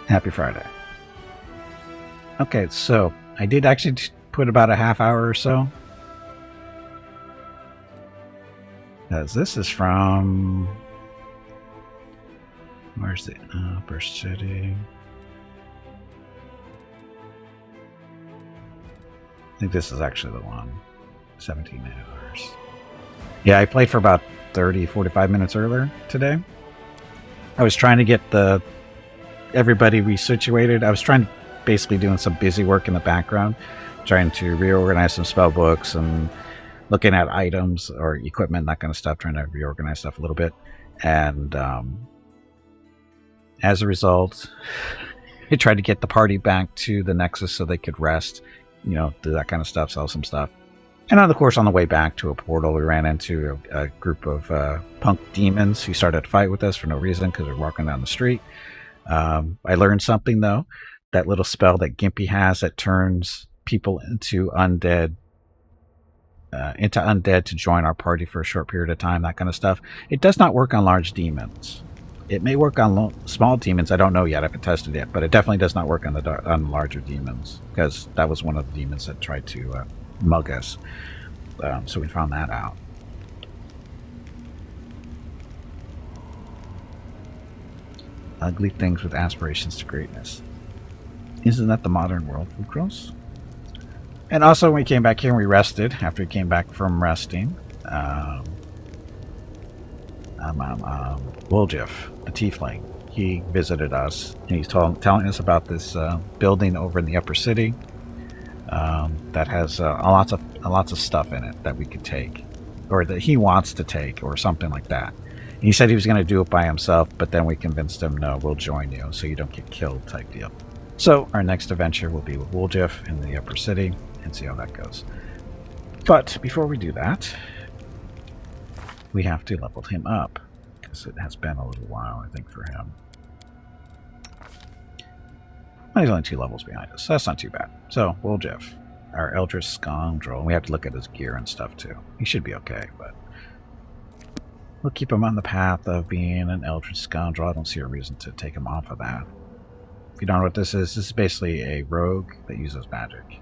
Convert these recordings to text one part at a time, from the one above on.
Happy Friday. Okay, so I did actually put about a half hour or so. Because this is from... Where's the Upper City? I think this is actually the one. 17 hours. Yeah, I played for about 45 minutes earlier today. I was trying to get everybody resituated. I was basically doing some busy work in the background, trying to reorganize some spell books and looking at items or equipment, that kind of stuff, trying to reorganize stuff a little bit. And as a result, I tried to get the party back to the Nexus so they could rest, do that kind of stuff, sell some stuff. And of course, on the way back to a portal, we ran into a group of punk demons who started to fight with us for no reason because we were walking down the street. I learned something, though. That little spell that Gimpy has that turns people into undead to join our party for a short period of time, that kind of stuff. It does not work on large demons. It may work on small demons. I don't know yet. I haven't tested it, but it definitely does not work on larger demons, because that was one of the demons that tried to mug us. So we found that out. Ugly things with aspirations to greatness. Isn't that the modern world, Fukros? And also, when we came back here and we rested, after we came back from resting, Woljif, the tiefling, he visited us, and he's telling us about this building over in the Upper City that has lots of stuff in it that we could take, or that he wants to take, or something like that. And he said he was going to do it by himself, but then we convinced him, no, we'll join you, so you don't get killed, type deal. So our next adventure will be with Woljif in the Upper City, and see how that goes. But before we do that, we have to level him up, because it has been a little while, I think, for him. Well, he's only 2 levels behind us, so that's not too bad. So, Woljif, our Eldritch Scoundrel, and we have to look at his gear and stuff too. He should be okay, but we'll keep him on the path of being an Eldritch Scoundrel. I don't see a reason to take him off of that. If you don't know what this is basically a rogue that uses magic.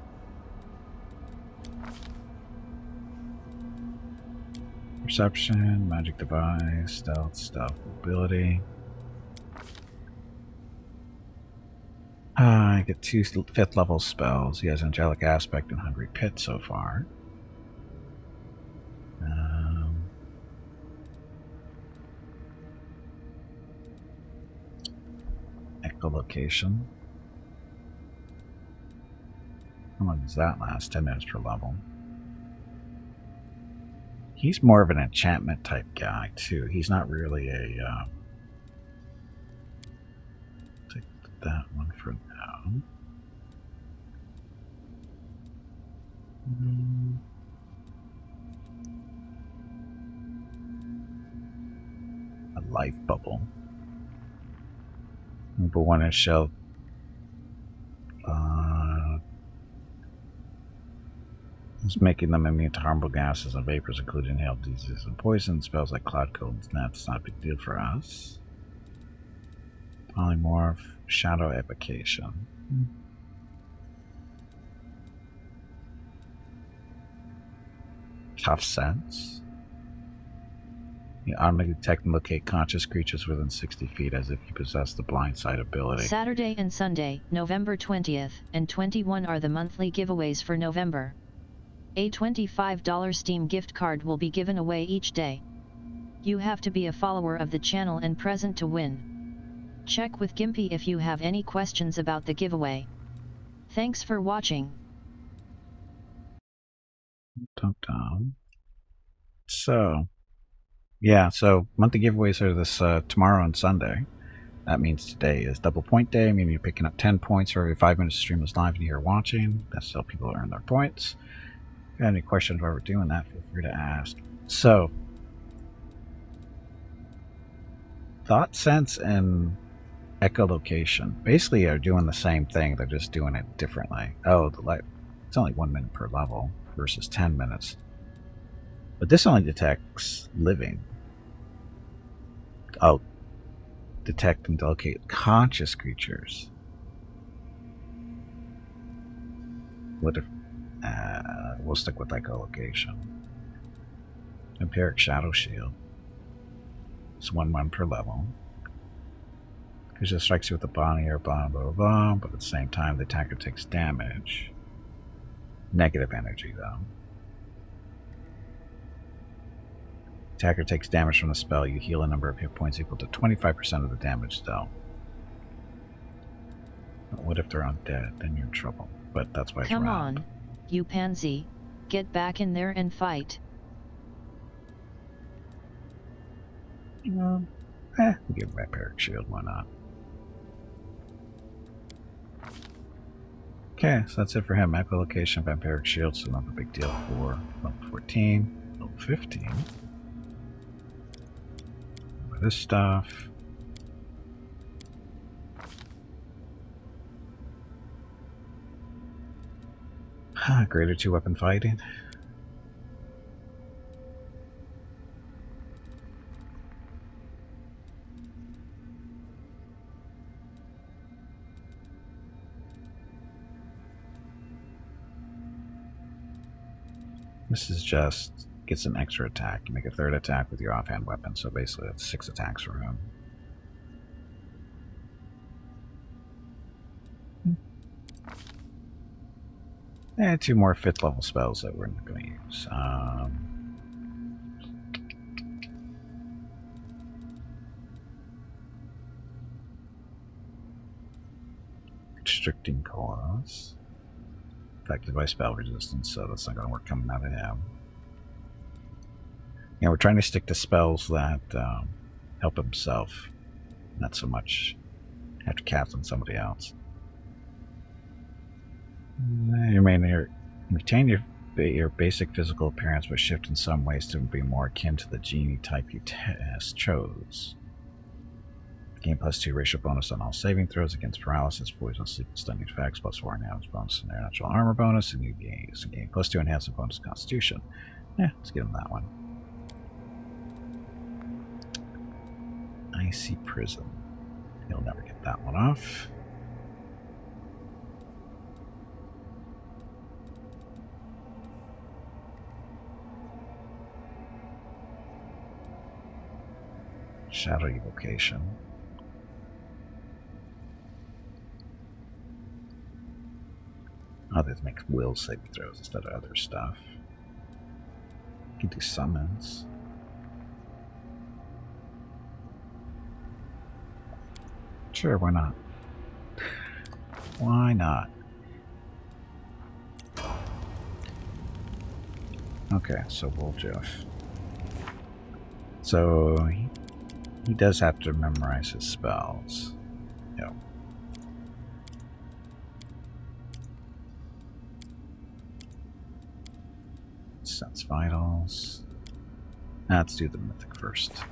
Perception, magic device, stealth ability. I get 2 5th level spells. He has Angelic Aspect and Hungry Pit so far. Echolocation. How long does that last? 10 minutes per level. He's more of an enchantment type guy too. He's not really a take that one for now. A life bubble. Number 1 is shell. It's making them immune to harmful gases and vapors, including inhaled diseases and poison. Spells like Cloud Cold, that's not a big deal for us. Polymorph, Shadow Evocation. Tough Sense. You automatically detect and locate conscious creatures within 60 feet as if you possess the blind sight ability. Saturday and Sunday, November 20th and 21 are the monthly giveaways for November. A $25 Steam gift card will be given away each day. You have to be a follower of the channel and present to win. Check with Gimpy if you have any questions about the giveaway. Thanks for watching. So, yeah, so monthly giveaways are this tomorrow and Sunday. That means today is double point day, meaning you're picking up 10 points for every 5 minutes stream is live and you're watching. That's how people earn their points. If you have any questions while we're doing that, feel free to ask. So, Thought Sense and Echolocation basically are doing the same thing, they're just doing it differently. Oh, it's only 1 minute per level versus 10 minutes. But this only detects living. Oh, detect and locate conscious creatures. What if we'll stick with echolocation. Empiric Shadow Shield. It's 1/1 per level. Creature strikes you with a body or blah blah blah, but at the same time the attacker takes damage. Negative energy though. Attacker takes damage from the spell. You heal a number of hit points equal to 25% of the damage dealt. But what if they're undead? Then you're in trouble. But that's why it's Come round. on, you pansy, get back in there and fight. We'll give him Vampiric Shield, why not? Okay, so that's it for him. Echolocation, Vampiric Shield, so not a big deal for level 14. Level 15. This stuff. Greater 2-weapon fighting. This is just gets an extra attack. You make a third attack with your offhand weapon, so basically that's 6 attacks for him. And 2 more 5th level spells that we're not going to use. Restricting Cause. Affected by spell resistance, so that's not going to work coming out of him. Yeah, we're trying to stick to spells that help himself, not so much have to cast on somebody else. You may retain your basic physical appearance, but shift in some ways to be more akin to the genie type you chose. Gain +2 racial bonus on all saving throws against paralysis, poison, sleep, and stunning effects, +4 enhancement bonus and their natural armor bonus, and you gain +2 enhancement bonus constitution. Yeah, let's give him that one. Icy Prison. He'll never get that one off. Shadow Evocation. Oh, they make will saving throws instead of other stuff. You can do summons. Sure, why not? Why not? Okay, so we'll Jeff. So he does have to memorize his spells. Yep. Sense Vitals. Let's do the Mythic first.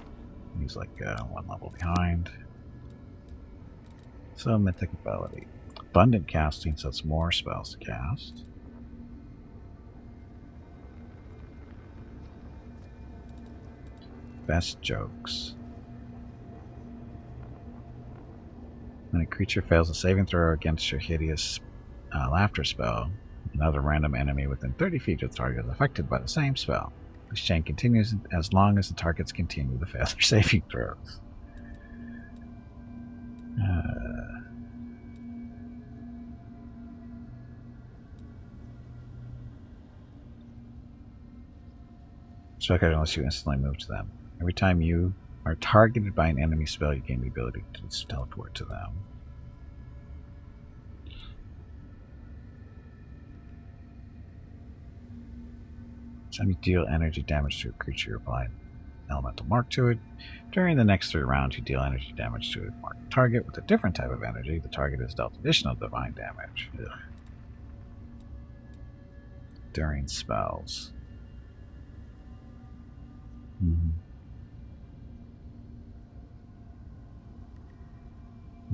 He's like 1 level behind. So Mythic ability. Abundant casting, so it's more spells to cast. Best jokes. When a creature fails a saving throw against your hideous laughter spell, another random enemy within 30 feet of the target is affected by the same spell. This chain continues as long as the targets continue to fail their saving throws. Strike unless you instantly move to them. Every time you are targeted by an enemy spell, you gain the ability to teleport to them. Time you deal energy damage to a creature, you apply an elemental mark to it. During the next 3 rounds, you deal energy damage to a marked target with a different type of energy. The target is dealt additional divine damage. Ugh. During spells.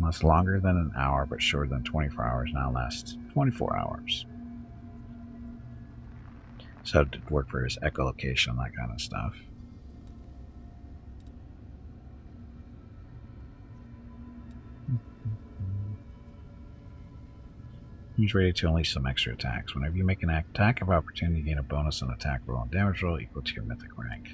Lasts longer than an hour, but shorter than 24 hours. Now lasts 24 hours. So it did work for his echolocation, that kind of stuff. Use ready to unleash some extra attacks. Whenever you make an attack of opportunity, you gain a bonus on attack roll and damage roll equal to your mythic rank.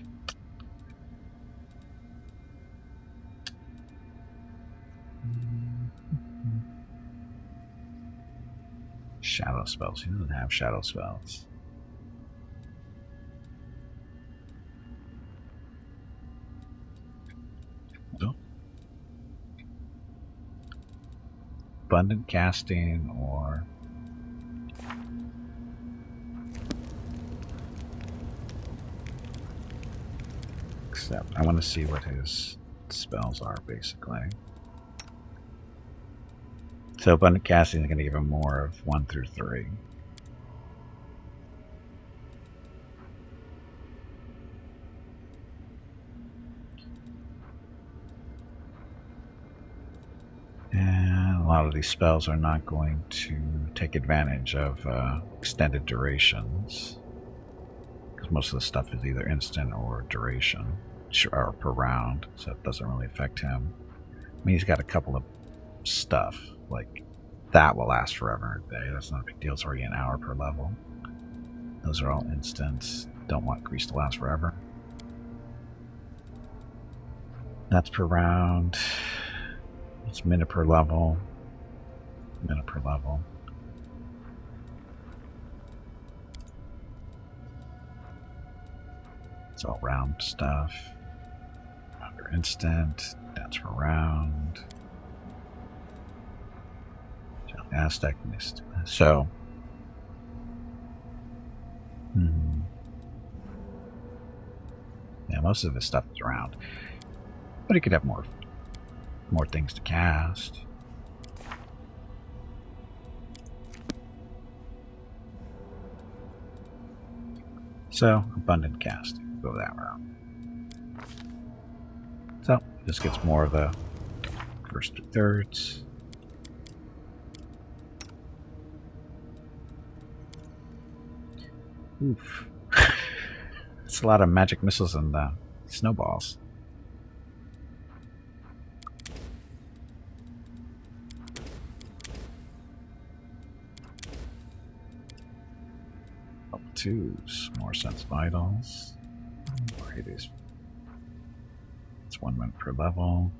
Shadow spells. He doesn't have shadow spells. Oh. Abundant casting or except I want to see what his spells are basically. So abundant casting is going to give him more of 1 through 3. And a lot of these spells are not going to take advantage of extended durations, because most of the stuff is either instant or duration, or per round, so it doesn't really affect him. I mean, he's got a couple of stuff, like that will last forever a day. That's not a big deal. It's already an hour per level. Those are all instants. Don't want grease to last forever. That's per round. It's minute per level. Minute per level. It's all round stuff. Under instant. That's per round. Aztec mist. So. Yeah, most of this stuff is around. But he could have more things to cast. So, abundant casting. Go that route. So, this gets more of the first 2/3. Oof. It's a lot of magic missiles and snowballs. Level 2s, more sense vitals. It is. It's 1 minute per level.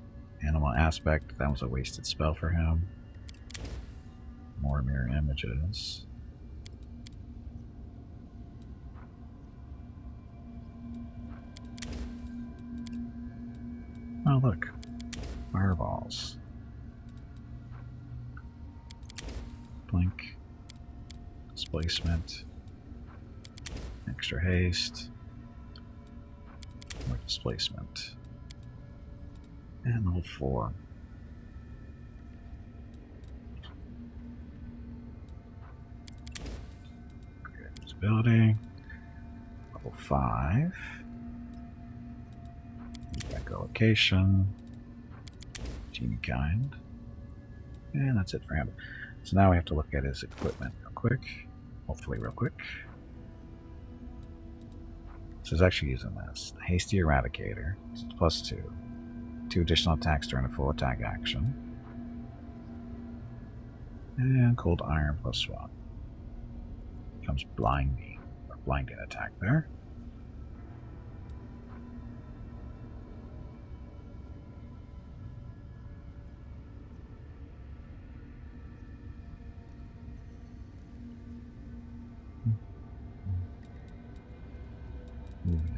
Animal aspect, that was a wasted spell for him. More mirror images. Oh, look. Fireballs. Blink. Displacement. Extra haste. More displacement. And level 4. Great visibility. Level 5. Echolocation. Genie kind. And that's it for him. So now we have to look at his equipment real quick. Hopefully real quick. So he's actually using this. The Hasty Eradicator. So it's +2. 2 additional attacks during a full attack action. And Cold Iron +1. Comes blinding. Or blinding attack there.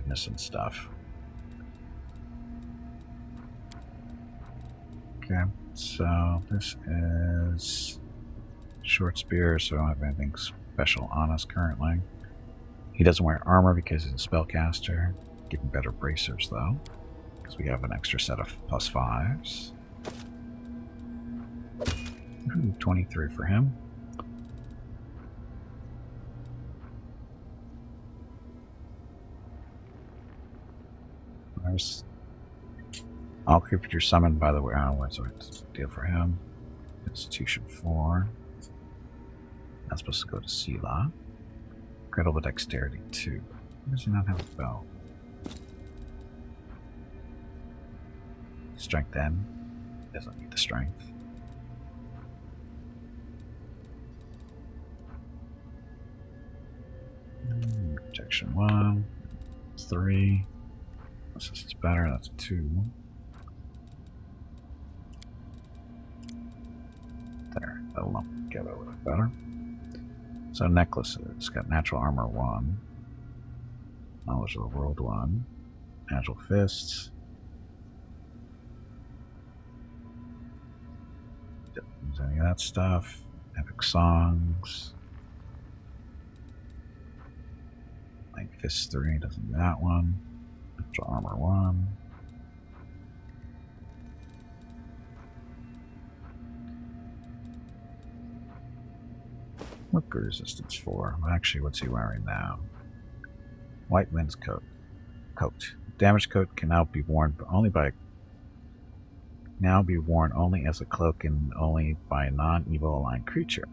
Missing stuff. Okay, so this is short spear, so I don't have anything special on us currently. He doesn't wear armor because he's a spellcaster. Give him better bracers though, because we have an extra set of +5s. Ooh, 23 for him. There's all creatures summoned by the way. Oh, what's the deal for him? Institution 4. That's supposed to go to Sela. Critical dexterity 2. Why does he not have a bell? Strength N. Doesn't need the strength. Protection 1. 3. This is better. That's a 2. There. That'll get a little better. So necklaces. Got natural armor 1. Knowledge of the world 1. Agile fists. Don't use any of that stuff. Epic songs. Light fist 3. Doesn't do that one. Natural armor 1. What good resistance 4? Actually, what's he wearing now? White Wind's coat. Damaged coat can now be worn only as a cloak and only by a non-evil aligned creature.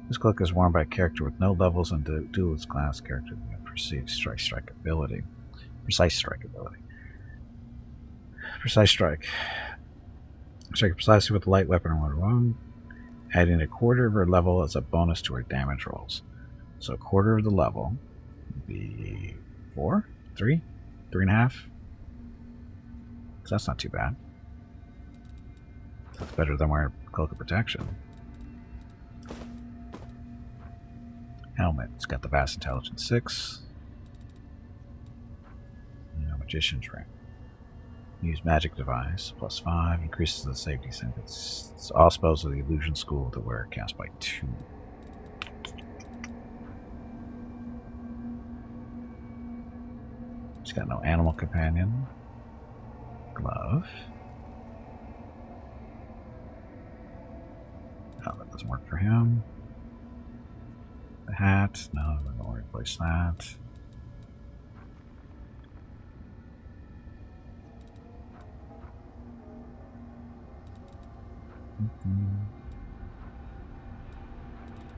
This cloak is worn by a character with no levels and duelist class character with precise strike ability. Precise strike. Strike precisely with a light weapon or one, adding a quarter of her level as a bonus to her damage rolls. So a quarter of the level would be 4, 3, 3.5. So that's not too bad. That's better than wearing Cloak of Protection. Helmet. It's got the Vast Intelligence 6. Magician's Ring. Use Magic Device. +5. Increases the safety sync. It's all spells of the Illusion School that were cast by 2. It's got no Animal Companion. Glove. Oh, that doesn't work for him. The hat. No, I'm going to replace that.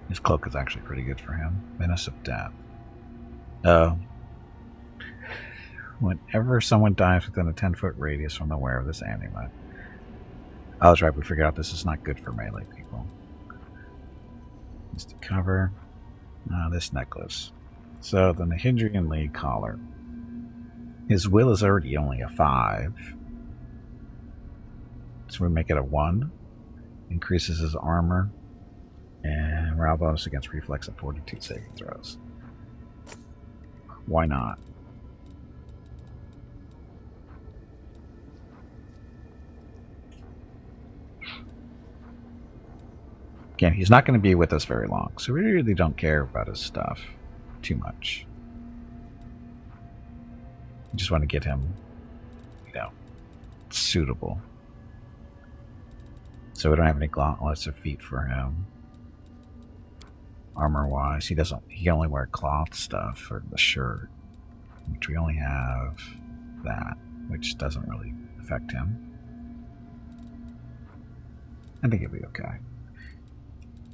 His cloak is actually pretty good for him. Menace of Death. Whenever someone dies within a 10-foot radius from the wearer of this amulet. I was right, we figured out this is not good for melee people. Just to cover. This necklace. So the Nahindrian League collar. His will is already only a 5. So we make it a 1. Increases his armor. And morale bonus against reflex and fortitude saving throws. Why not? Again, he's not going to be with us very long, so we really don't care about his stuff too much. We just want to get him, suitable. So we don't have any gauntlets or feet for him. Armor-wise, he can only wear cloth stuff or the shirt, which we only have that, which doesn't really affect him. I think he'll be okay.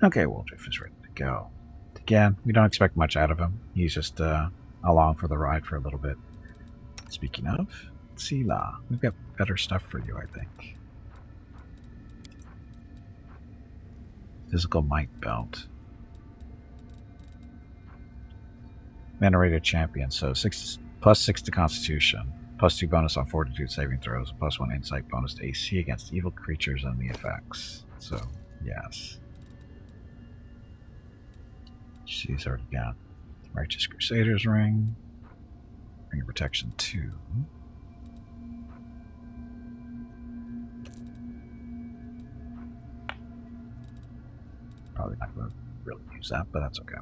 Okay, Wildriff is ready to go. Again, we don't expect much out of him. He's just along for the ride for a little bit. Speaking of, Sela, we've got better stuff for you, I think. Physical Might Belt. Venerated Champion, so +6 to Constitution, +2 bonus on Fortitude saving throws, +1 Insight bonus to AC against evil creatures and the effects. So, yes. She's already got Righteous Crusader's Ring. Ring of Protection 2. Probably not going to really use that, but that's okay.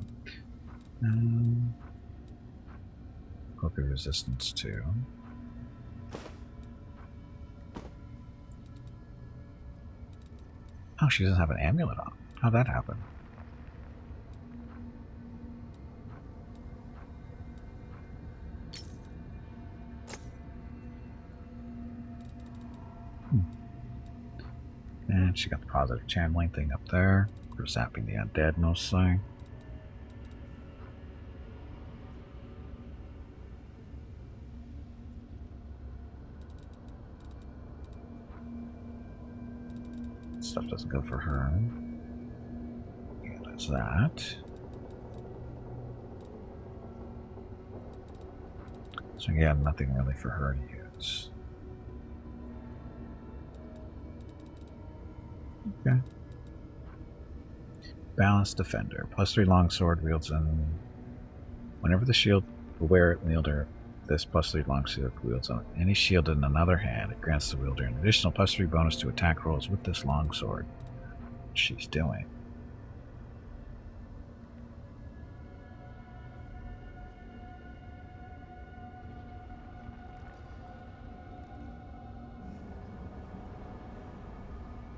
Cloak of Resistance 2. Oh, she doesn't have an amulet on. How'd that happen? And she got the positive channeling thing up there. We're zapping the undead mostly. Stuff doesn't go for her. Yeah, that's that. So again, nothing really for her to use. Okay. Balanced Defender. +3 longsword wields in. Whenever the shield wielder this +3 longsword wields on any shield in another hand, it grants the wielder an additional +3 bonus to attack rolls with this longsword. What she's doing.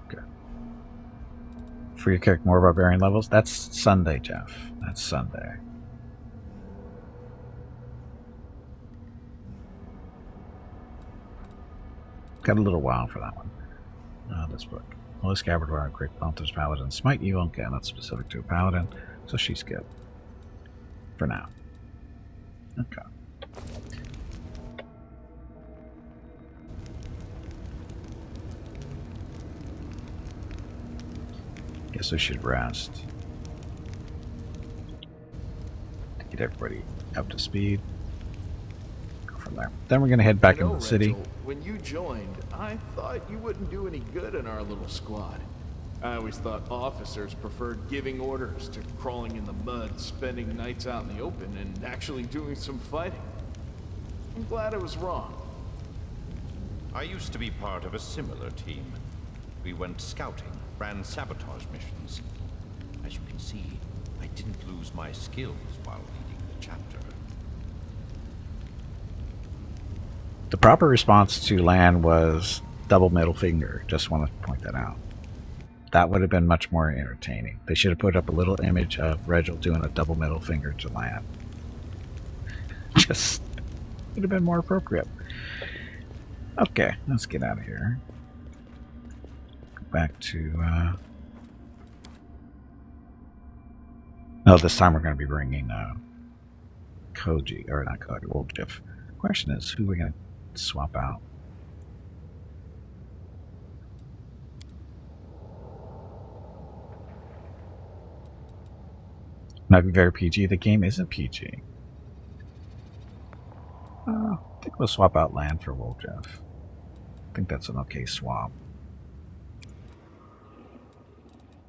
Good. For your character, more barbarian levels? That's Sunday, Jeff. That's Sunday. Got a little while for that one. This book. Holy Scabbard Wear and Great Bounties Paladin. Smite Evil. Okay, that's specific to a Paladin. So she's good. For now. Okay. Guess we should rest. To get everybody up to speed. Go from there. Then we're going to head back into the city. Rachel, when you joined, I thought you wouldn't do any good in our little squad. I always thought officers preferred giving orders to crawling in the mud, spending nights out in the open, and actually doing some fighting. I'm glad I was wrong. I used to be part of a similar team. We went scouting, ran sabotage missions. As you can see, I didn't lose my skills while leading the chapter. The proper response to land was double middle finger. Just want to point that out. That would have been much more entertaining. They should have put up a little image of Regil doing a double middle finger to land. Just would have been more appropriate. Okay, let's get out of here. Go back to... No, this time we're going to be bringing Koji, or not Koji, Wolfjiff. Question is, who are we going to swap out? Might be very PG. The game isn't PG. I think we'll swap out Land for Wolfjiff. I think that's an okay swap.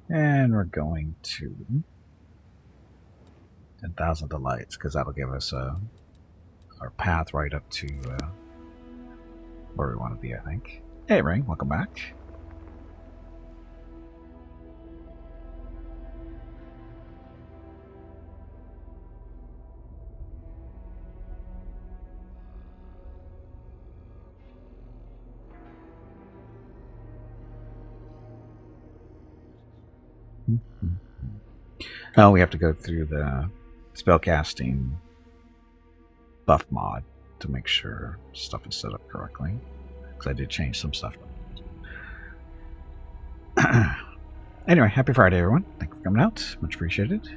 And we're going to 10,000 Delights, because that'll give us our path right up to where we want to be, I think. Hey, Ring, welcome back. Oh, we have to go through the spellcasting buff mod to make sure stuff is set up correctly. Because I did change some stuff. Anyway, happy Friday, everyone. Thank you for coming out. Much appreciated.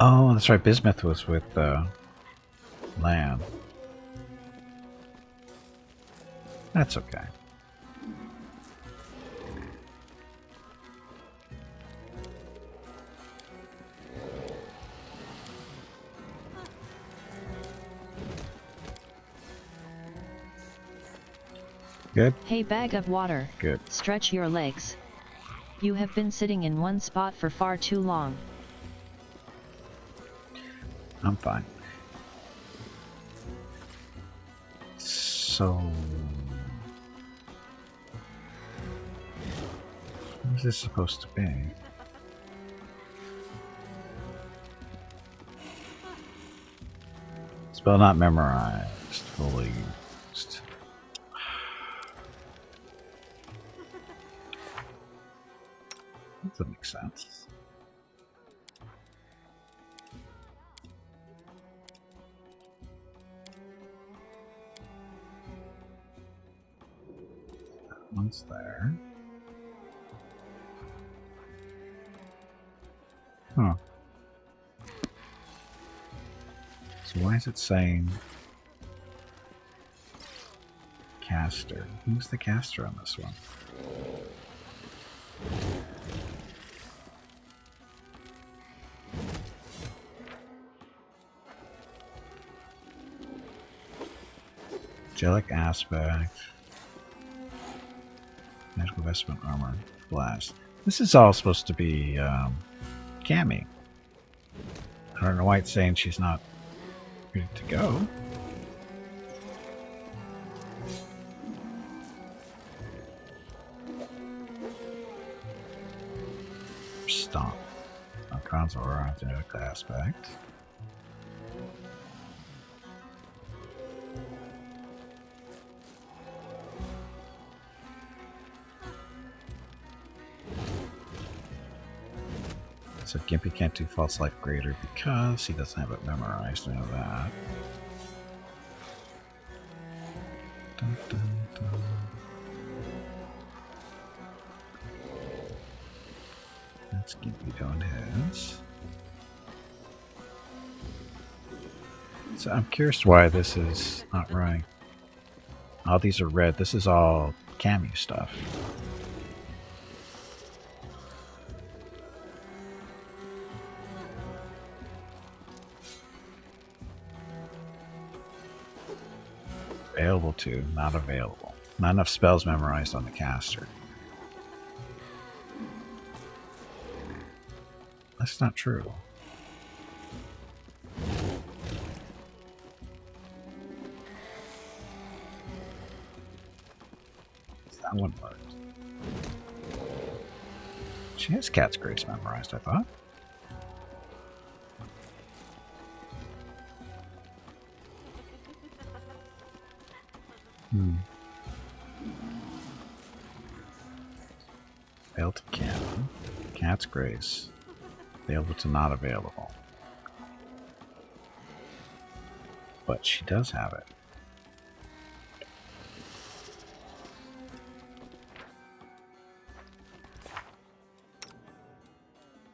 Oh, that's right. Bismuth was with Lamb. That's okay. Good? Hey, bag of water. Good. Stretch your legs. You have been sitting in one spot for far too long. I'm fine. So... what is this supposed to be? Spell not memorized. Fully used. That doesn't make sense. That one's there. Huh. So why is it saying caster? Who's the caster on this one? Angelic aspect. Magical vestment armor. Blast. This is all supposed to be Cammy. I don't know why it's saying she's not ready to go. Stomp. Console or angelic aspect. So Gimpy can't do false life greater because he doesn't have it memorized. I know that. Dun, dun, dun. That's Gimpy doing his. So I'm curious why this is not right. All these are red. This is all Cammy stuff. Available to, not available. Not enough spells memorized on the caster. That's not true. That one worked. She has Cat's Grace memorized, I thought. Failed to canon. Cat's Grace. Available to not available. But she does have it.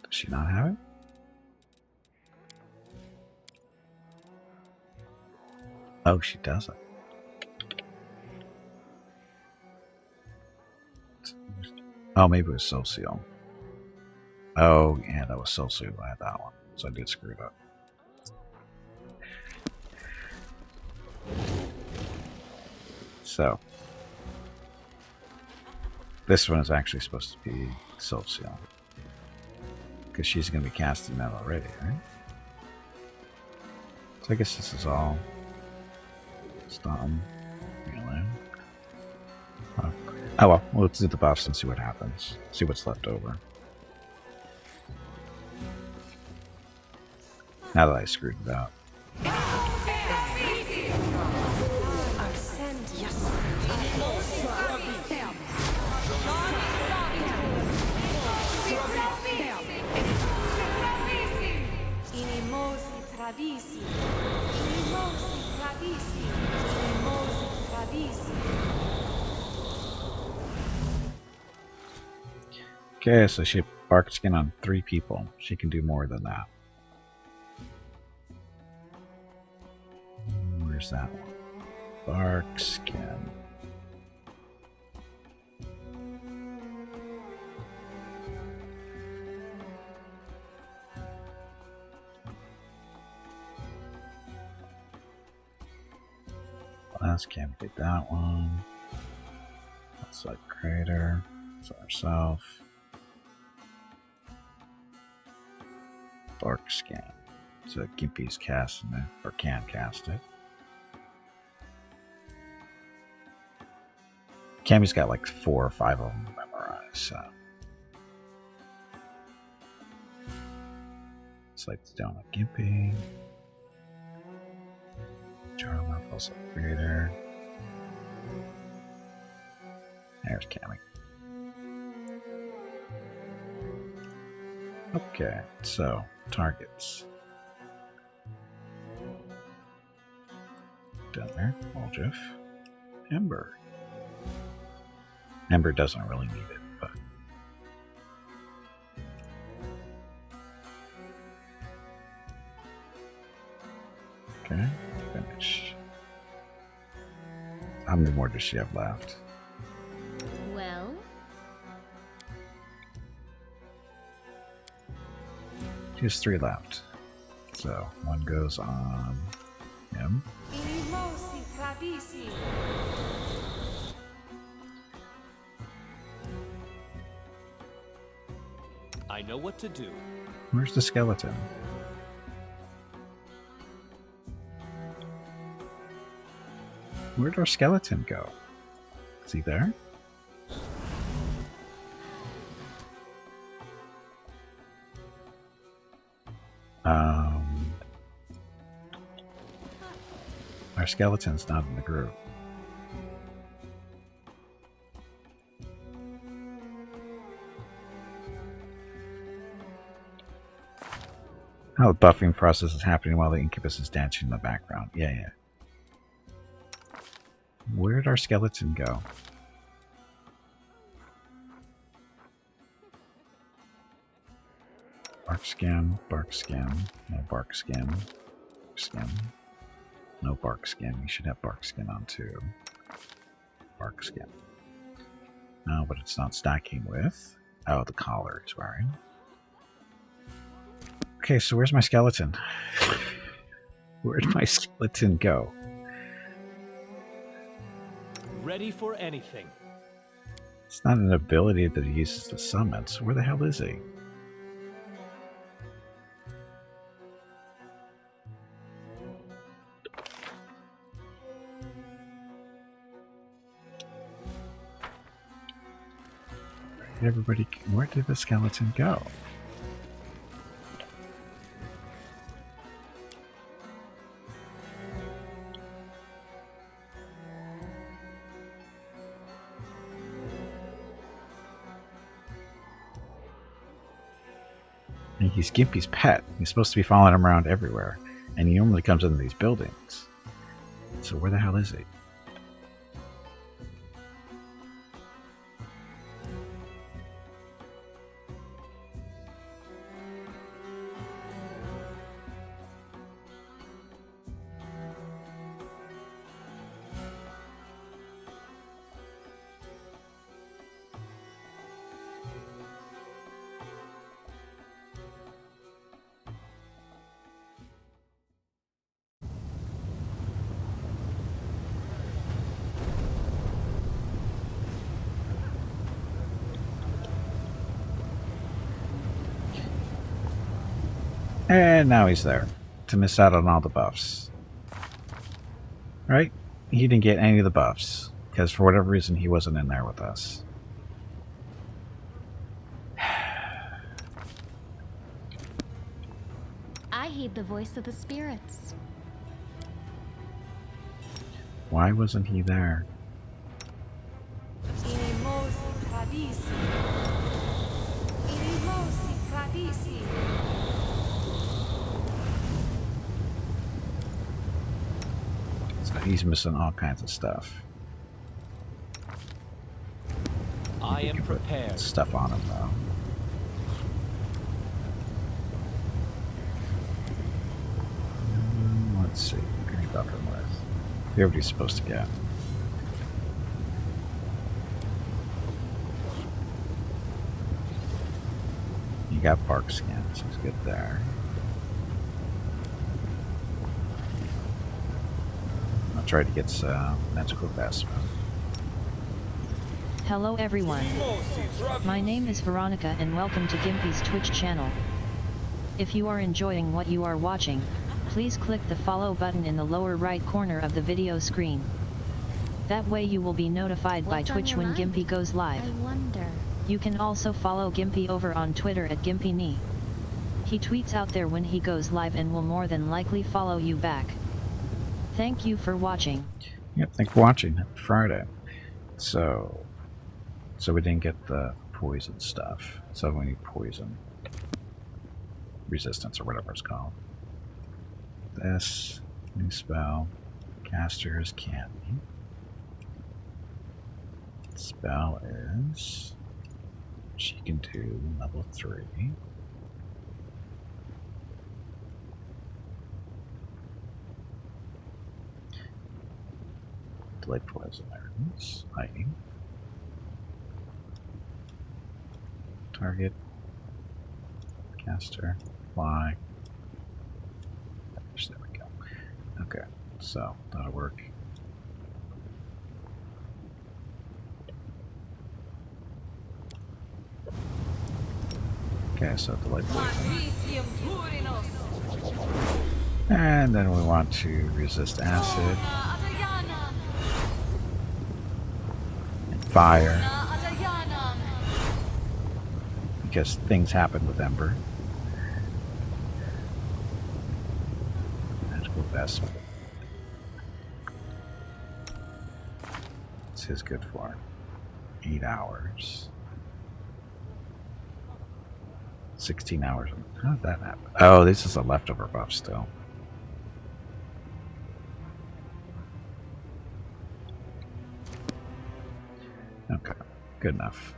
Does she not have it? Oh, she doesn't. Oh, maybe it was Socio. Oh, yeah, that was Socio. I had that one. So I did screw it up. So, this one is actually supposed to be Socio. Because she's going to be casting that already, right? So I guess this is all done. Really? Oh well, let's do the buffs and see what happens. See what's left over. Now that I screwed it up. Okay, so she bark skin on 3 people. She can do more than that. Where's that one? Bark skin. Last camp did that one. That's like Crater. That's ourself. Bark scan. So Gimpy's casting it, or can cast it. Cammy's got like 4 or 5 of them memorized, so. Slides down with Gimpy. Charmer, Pulse Creator. There's Cammy. Okay, so targets. Down there, Aldrif. Ember. Ember doesn't really need it, but Okay, finish. How many more does she have left? Well, She has 3 left. So one goes on him. I know what to do. Where's the skeleton? Where'd our skeleton go? Is he there? Our skeleton's not in the group. Oh, the buffing process is happening while the incubus is dancing in the background. Yeah. Where'd our skeleton go? Bark skin, no bark skin, no bark skin. You should have bark skin on too. Bark skin. No, but it's not stacking with. Oh, the collar he's wearing. Okay, so where's my skeleton? Where'd my skeleton go? Ready for anything. It's not an ability that he uses to summon, so where the hell is he? Where did the skeleton go? And he's Gimpy's pet. He's supposed to be following him around everywhere, and he only comes into these buildings. So where the hell is he? And now he's there to miss out on all the buffs. Right? He didn't get any of the buffs because for whatever reason he wasn't in there with us. I heed the voice of the spirits. Why wasn't he there? So he's missing all kinds of stuff. I am Put prepared. stuff on him though. Let's see. What can you buff him with? Here's what he's supposed to get. You got bark skin, so he's good there. I'll try to get some magical investment. Hello everyone. My name is Veronica and welcome to Gimpy's Twitch channel. If you are enjoying what you are watching, please click the follow button in the lower right corner of the video screen. That way you will be notified by What's on Twitch your when mind? Gimpy goes live. I wonder. You can also follow Gimpy over on Twitter at GimpyKnee. He tweets out there when he goes live and will more than likely follow you back. Thank you for watching. Yep, thanks for watching. Happy Friday. So we didn't get the poison stuff. So we need poison resistance or whatever it's called. This new spell, caster's candy. Spell is she can do level 3. Delayed poisoners. Hiding. Target. Caster. Fly. There we go. Okay, so that'll work. Okay, so delayed poison. And then we want to resist acid. And fire. Because things happen with Ember. Magical Vest. What's his good for? 8 hours. 16 hours. How did that happen? Oh, this is a leftover buff still. Okay, good enough.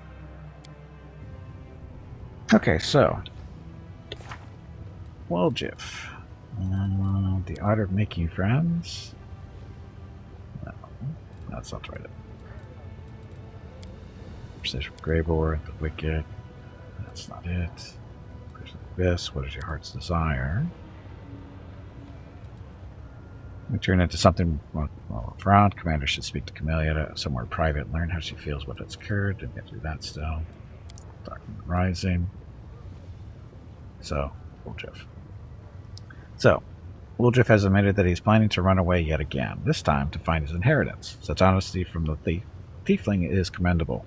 Okay, so Woljif. The art of making friends? No, that's not right. Precision Gravor, the Wicked. That's not it. This, what is your heart's desire? We turn into something well around. Commander should speak to Camellia somewhere private, learn how she feels, what has occurred, and get through that still. Document Rising. So, Woljif. So, Woljif has admitted that he's planning to run away yet again, this time to find his inheritance. Such honesty from the tiefling is commendable.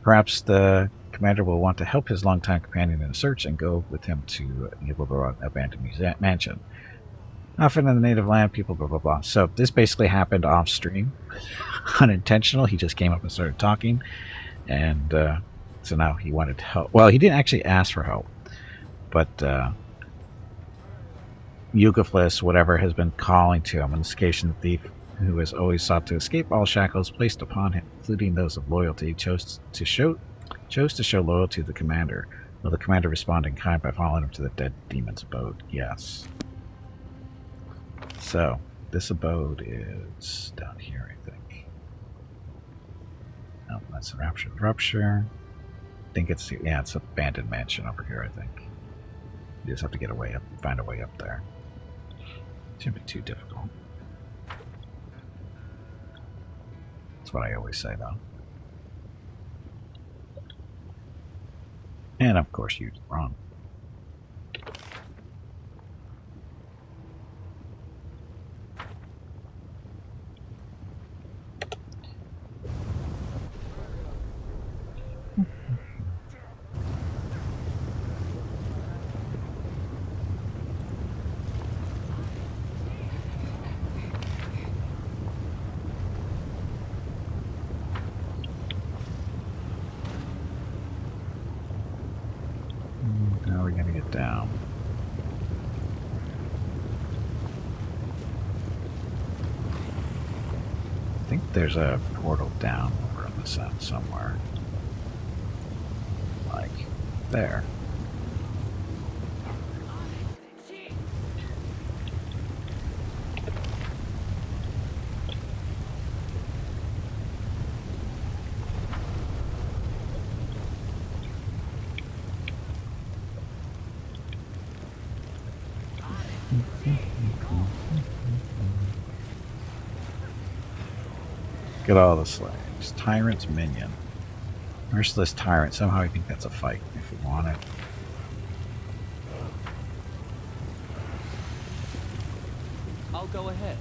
Perhaps the commander will want to help his longtime companion in a search and go with him to an abandoned mansion. Often in the native land, people blah blah blah. So this basically happened off stream, unintentional. He just came up and started talking, and so now he wanted help. Well, he didn't actually ask for help, but Yugaflis, whatever, has been calling to him. An escation thief who has always sought to escape all shackles placed upon him, including those of loyalty, chose to show loyalty to the commander. Will the commander respond in kind by following him to the dead demon's abode? Yes. So, this abode is down here, I think. No, that's the Rupture. I think it's, yeah, it's abandoned mansion over here, I think. You just have to get a way up, find a way up there. Shouldn't be too difficult. That's what I always say, though. And of course, you're wrong. How are we going to get down? I think there's a portal down over on this end somewhere. Like there. Get all the slaves. Tyrant's minion. Merciless tyrant. Somehow I think that's a fight if we want it. I'll go ahead.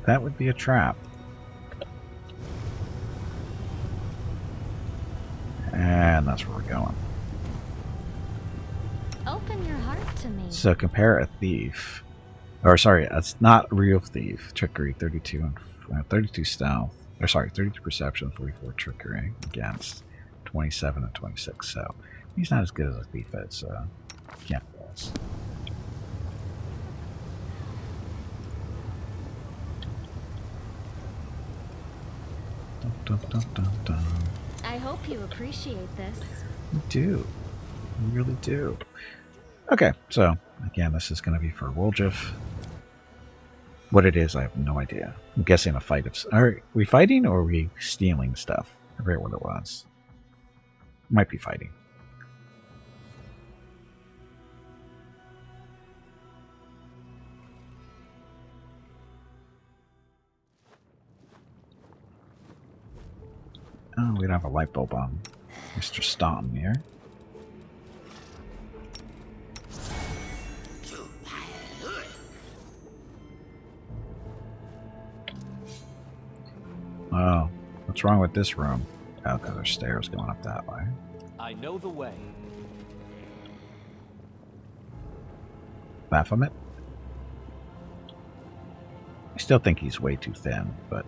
That would be a trap. And that's where we're going. Open your heart to me. So compare a thief. Or sorry, it's not a real thief. Trickery, 32 and 32 stealth. Or sorry, 32 perception, 44 trickery against 27 and 26. So he's not as good as a thief as Cannibals. Dun, dun, dun, dun, dun. I hope you appreciate this. We do. We really do. Okay, so again, this is going to be for Woljif. What it is, I have no idea. I'm guessing a fight of. Are we fighting or are we stealing stuff? I forget what it was. Might be fighting. Oh, we don't have a light bulb on Mr. Staunton here. Oh, what's wrong with this room? Oh, because there's stairs going up that way. I know the way. Baphomet? I still think he's way too thin, but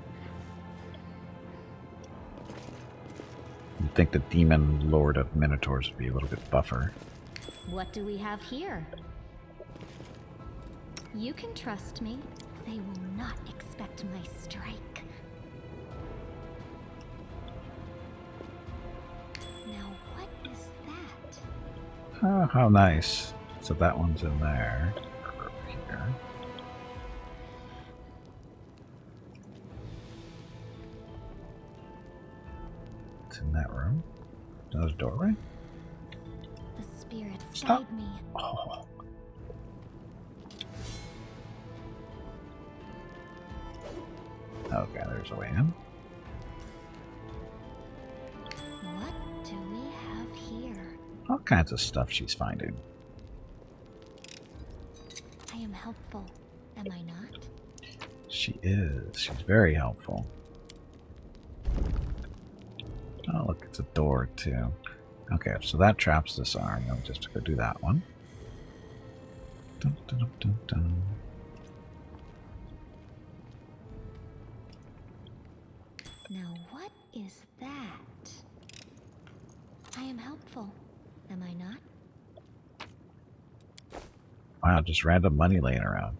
you'd think the demon lord of Minotaurs would be a little bit buffer. What do we have here? You can trust me. They will not expect my strike. Now, what is that? Oh, how nice. So that one's in there. Or over here. It's in that room. Another doorway. The spirits Stop. guide me. Oh. Okay, there's a way in. What do we have here? All kinds of stuff she's finding. I am helpful, am I not? She is. She's very helpful. Oh, look, it's a door, too. Okay, so that traps this iron. I'll just go do that one. Dun, dun, dun, dun, dun. Now, what is that? I am helpful, am I not? Wow, just random money laying around.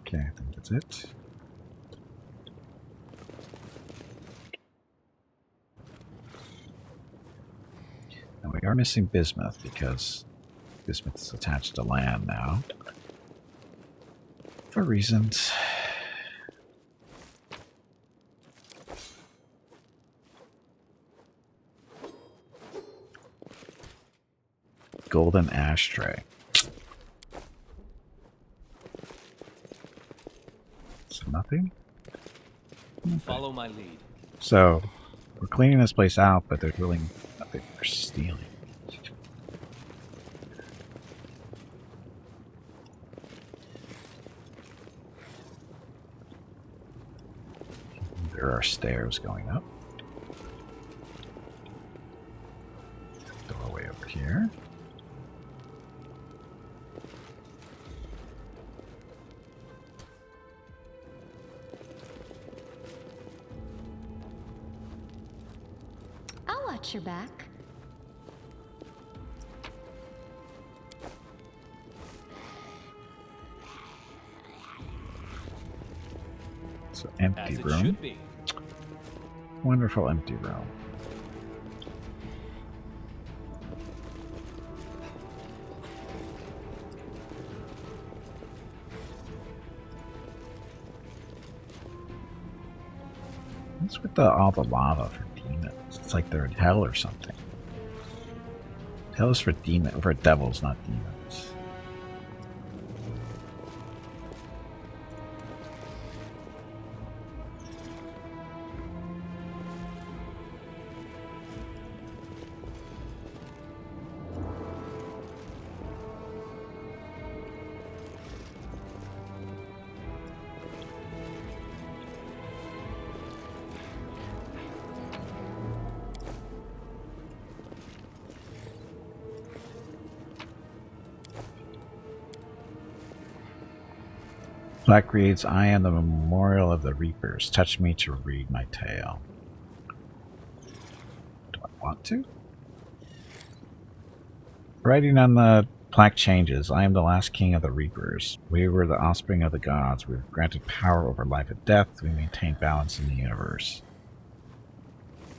Okay, I think that's it. And we are missing bismuth because bismuth is attached to land now. For reasons. Golden ashtray. So nothing? Okay. Follow my lead. So we're cleaning this place out, but there's really nothing we're stealing. There are stairs going up. Doorway over here. I'll watch your back. So empty As it room. should be. Wonderful empty room. What's with all the lava for demons? It's like they're in hell or something. Hell is for devils, not demons. Black reads, I am the memorial of the reapers. Touch me to read my tale. want to. Writing on the plaque changes, I am the last king of the Reapers. We were the offspring of the gods. We were granted power over life and death. We maintained balance in the universe.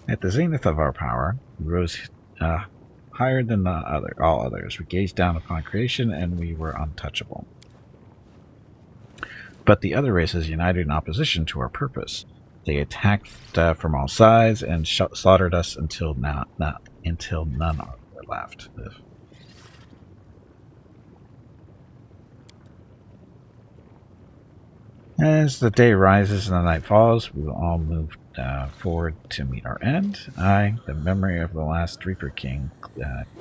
At the zenith of our power, we rose higher than all others. We gazed down upon creation, and we were untouchable. But the other races united in opposition to our purpose. They attacked from all sides and slaughtered us until none were left. As the day rises and the night falls, we will all move forward to meet our end. I, the memory of the last Reaper King,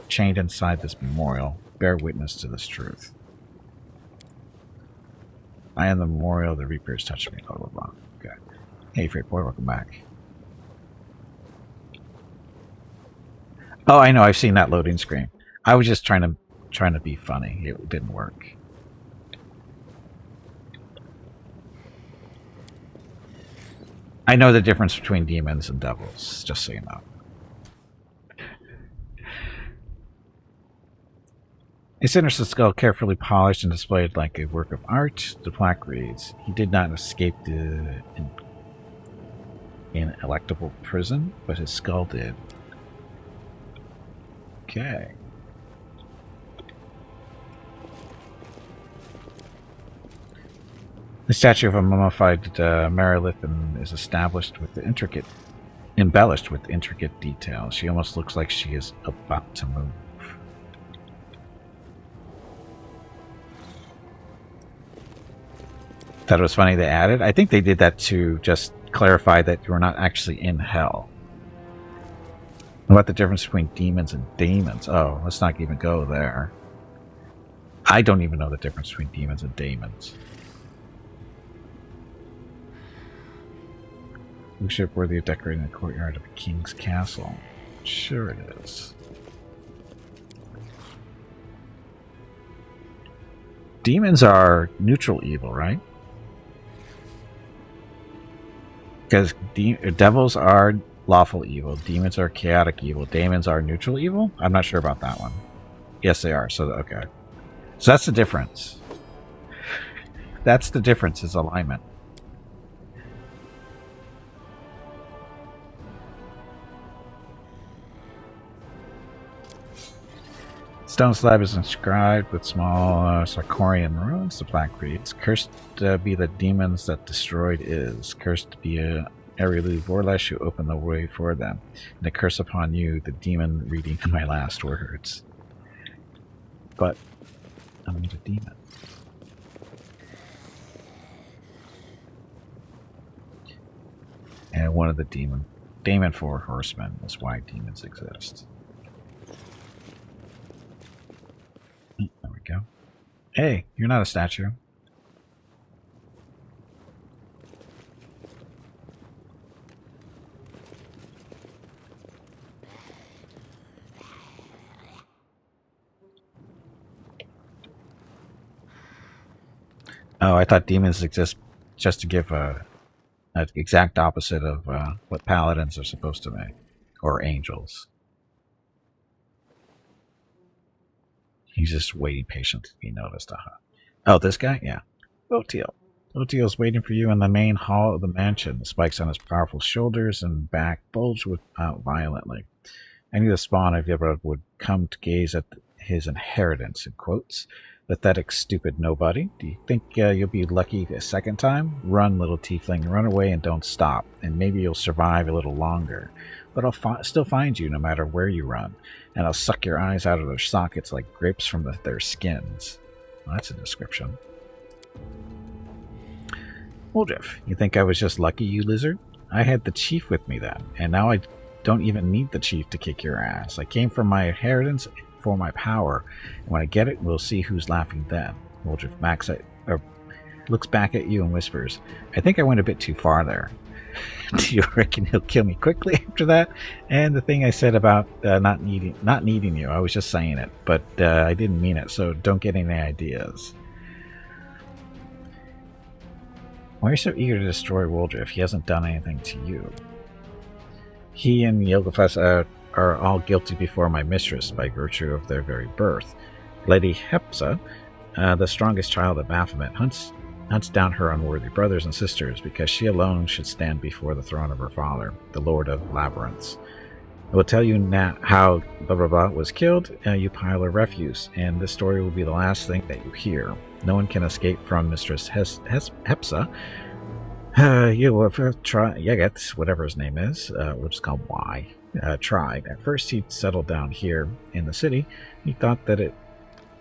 chained inside this memorial, bear witness to this truth. I am the memorial the Reapers touched me, blah blah blah. Okay. Hey Freight Boy, welcome back. Oh, I know, I've seen that loading screen. I was just trying to be funny. It didn't work. I know the difference between demons and devils, just so you know. A sinister skull carefully polished and displayed like a work of art. The plaque reads, "He did not escape the ineluctable prison, but his skull did." Okay. The statue of a mummified Marilith is embellished with intricate details. She almost looks like she is about to move. Thought it was funny they added. I think they did that to just clarify that we're not actually in hell. What the difference between demons and daemons? Oh, let's not even go there. I don't even know the difference between demons and daemons. Ship worthy of decorating the courtyard of a king's castle. Sure it is. Demons are neutral evil, right? Because devils are lawful evil, demons are chaotic evil, daemons are neutral evil? I'm not sure about that one. Yes, they are. So, okay. So that's the difference. That's the difference, is alignment. Stone slab is inscribed with small Sarkorian runes. The plaque reads, "Cursed be the demons that destroyed is. Cursed be Erilu Vorlesh who opened the way for them. And a curse upon you, the demon reading my last words." But I'm not a demon. And one of the Daemon 4 horsemen is why demons exist. There we go. Hey, you're not a statue. Oh, I thought demons exist just to give an exact opposite of what paladins are supposed to make. Or angels. He's just waiting patiently to be noticed. Oh, this guy? Yeah. Otiel. Otiel's waiting for you in the main hall of the mansion. The spikes on his powerful shoulders and back bulged out violently. I knew the spawn of Yibra would come to gaze at his inheritance, in quotes. Pathetic, stupid nobody. Do you think you'll be lucky a second time? Run, little tiefling. Run away and don't stop. And maybe you'll survive a little longer. But I'll still find you no matter where you run. And I'll suck your eyes out of their sockets like grapes from their skins. Well, that's a description. Woldriff, you think I was just lucky, you lizard? I had the chief with me then, and now I don't even need the chief to kick your ass. I came from my inheritance for my power, and when I get it, we'll see who's laughing then. Woldriff looks back at you and whispers, I think I went a bit too far there. Do you reckon he'll kill me quickly after that? And the thing I said about not needing you, I was just saying it, but I didn't mean it, so don't get any ideas. Why are you so eager to destroy Woldriff? He hasn't done anything to you. He and Yogafest are all guilty before my mistress by virtue of their very birth. Lady Hepsa, the strongest child of Baphomet, hunts down her unworthy brothers and sisters because she alone should stand before the throne of her father, the Lord of Labyrinths. I will tell you now how blah blah blah was killed, you pile of refuse, and this story will be the last thing that you hear. No one can escape from Mistress Hepsa. You will try Yeget, whatever his name is, we'll just call him Y, tried. At first he settled down here in the city. He thought that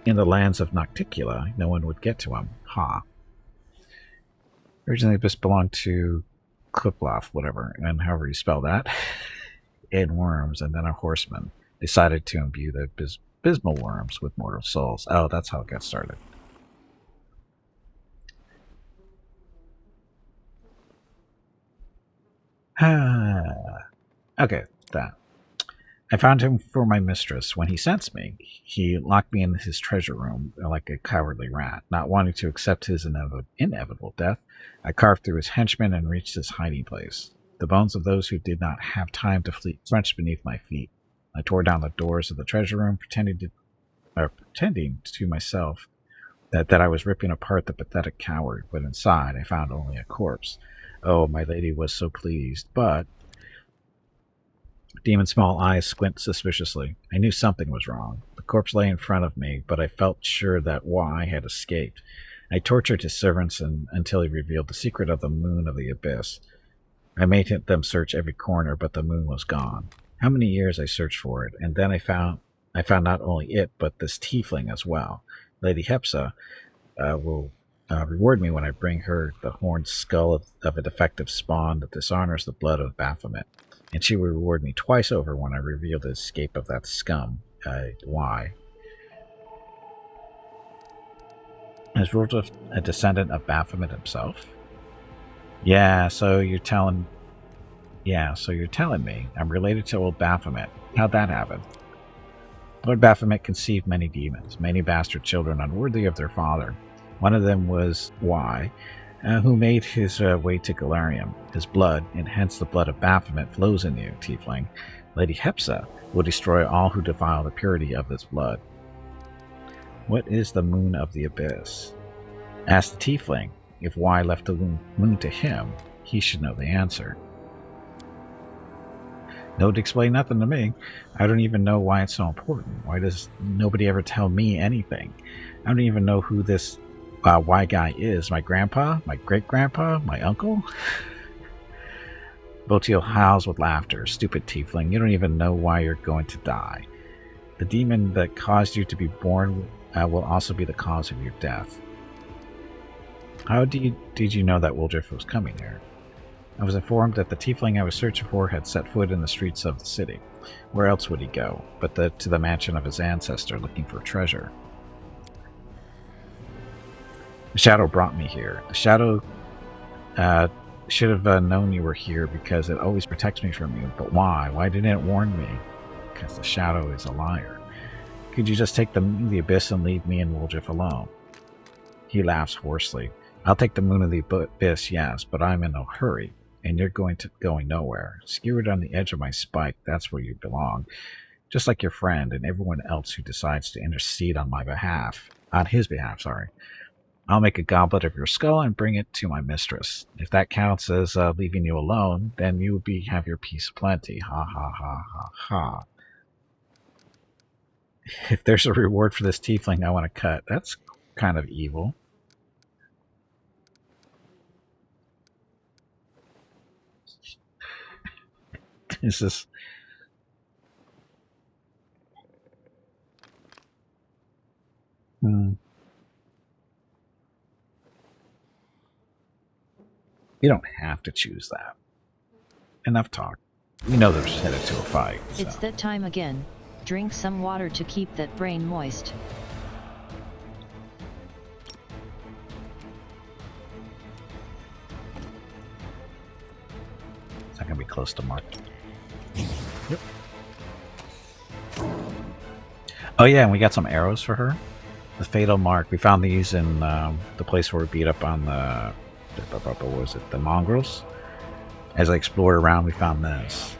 in the lands of Nocticula, no one would get to him. Originally this belonged to Kliploff, whatever, and however you spell that. And worms, and then a horseman decided to imbue the abysmal worms with mortal souls. Oh, that's how it got started. Okay, that. I found him for my mistress. When he sensed me, he locked me in his treasure room like a cowardly rat. Not wanting to accept his inevitable death, I carved through his henchmen and reached his hiding place. The bones of those who did not have time to flee crunched beneath my feet. I tore down the doors of the treasure room, pretending to myself that I was ripping apart the pathetic coward, but inside I found only a corpse. Oh, my lady was so pleased, but... Demon's small eyes squint suspiciously. I knew something was wrong. The corpse lay in front of me, but I felt sure that Y had escaped. I tortured his servants until he revealed the secret of the moon of the abyss. I made them search every corner, but the moon was gone. How many years I searched for it, and then I found not only it, but this tiefling as well. Lady Hepsa will reward me when I bring her the horned skull of a defective spawn that dishonors the blood of Baphomet. And she will reward me twice over when I reveal the escape of that scum, Y. Is Rudolf a descendant of Baphomet himself? Yeah, so you're telling me I'm related to old Baphomet. How'd that happen? Lord Baphomet conceived many demons, many bastard children unworthy of their father. One of them was Y, who made his way to Galarium. His blood, and hence the blood of Baphomet, flows in you, tiefling. Lady Hepsa will destroy all who defile the purity of this blood. What is the moon of the abyss? Ask the tiefling. If Y left the moon to him, he should know the answer. Don't explain nothing to me. I don't even know why it's so important. Why does nobody ever tell me anything? I don't even know who this Y guy is. My grandpa? My great-grandpa? My uncle? Botiel howls with laughter. Stupid tiefling, you don't even know why you're going to die. The demon that caused you to be born will also be the cause of your death. How did you know that Wildriff was coming here? I was informed that the tiefling I was searching for had set foot in the streets of the city. Where else would he go but to the mansion of his ancestor looking for treasure? The shadow brought me here. The shadow should have known you were here because it always protects me from you. But why? Why didn't it warn me? Because the shadow is a liar. Could you just take the abyss and leave me and Wildriff alone? He laughs hoarsely. I'll take the moon of the abyss, yes, but I'm in no hurry, and you're going nowhere. Skewered on the edge of my spike, that's where you belong. Just like your friend and everyone else who decides to intercede on his behalf. I'll make a goblet of your skull and bring it to my mistress. If that counts as leaving you alone, then you will have your peace plenty. Ha ha ha ha ha. If there's a reward for this tiefling I want to cut, that's kind of evil. Is this... You don't have to choose that. Enough talk. We know they're headed to a fight. So. It's that time again. Drink some water to keep that brain moist. It's not going to be close to Mark. Yep. Oh yeah, and we got some arrows for her. The fatal mark. We found these in the place where we beat up on what was it? The mongrels. As I explored around, we found this.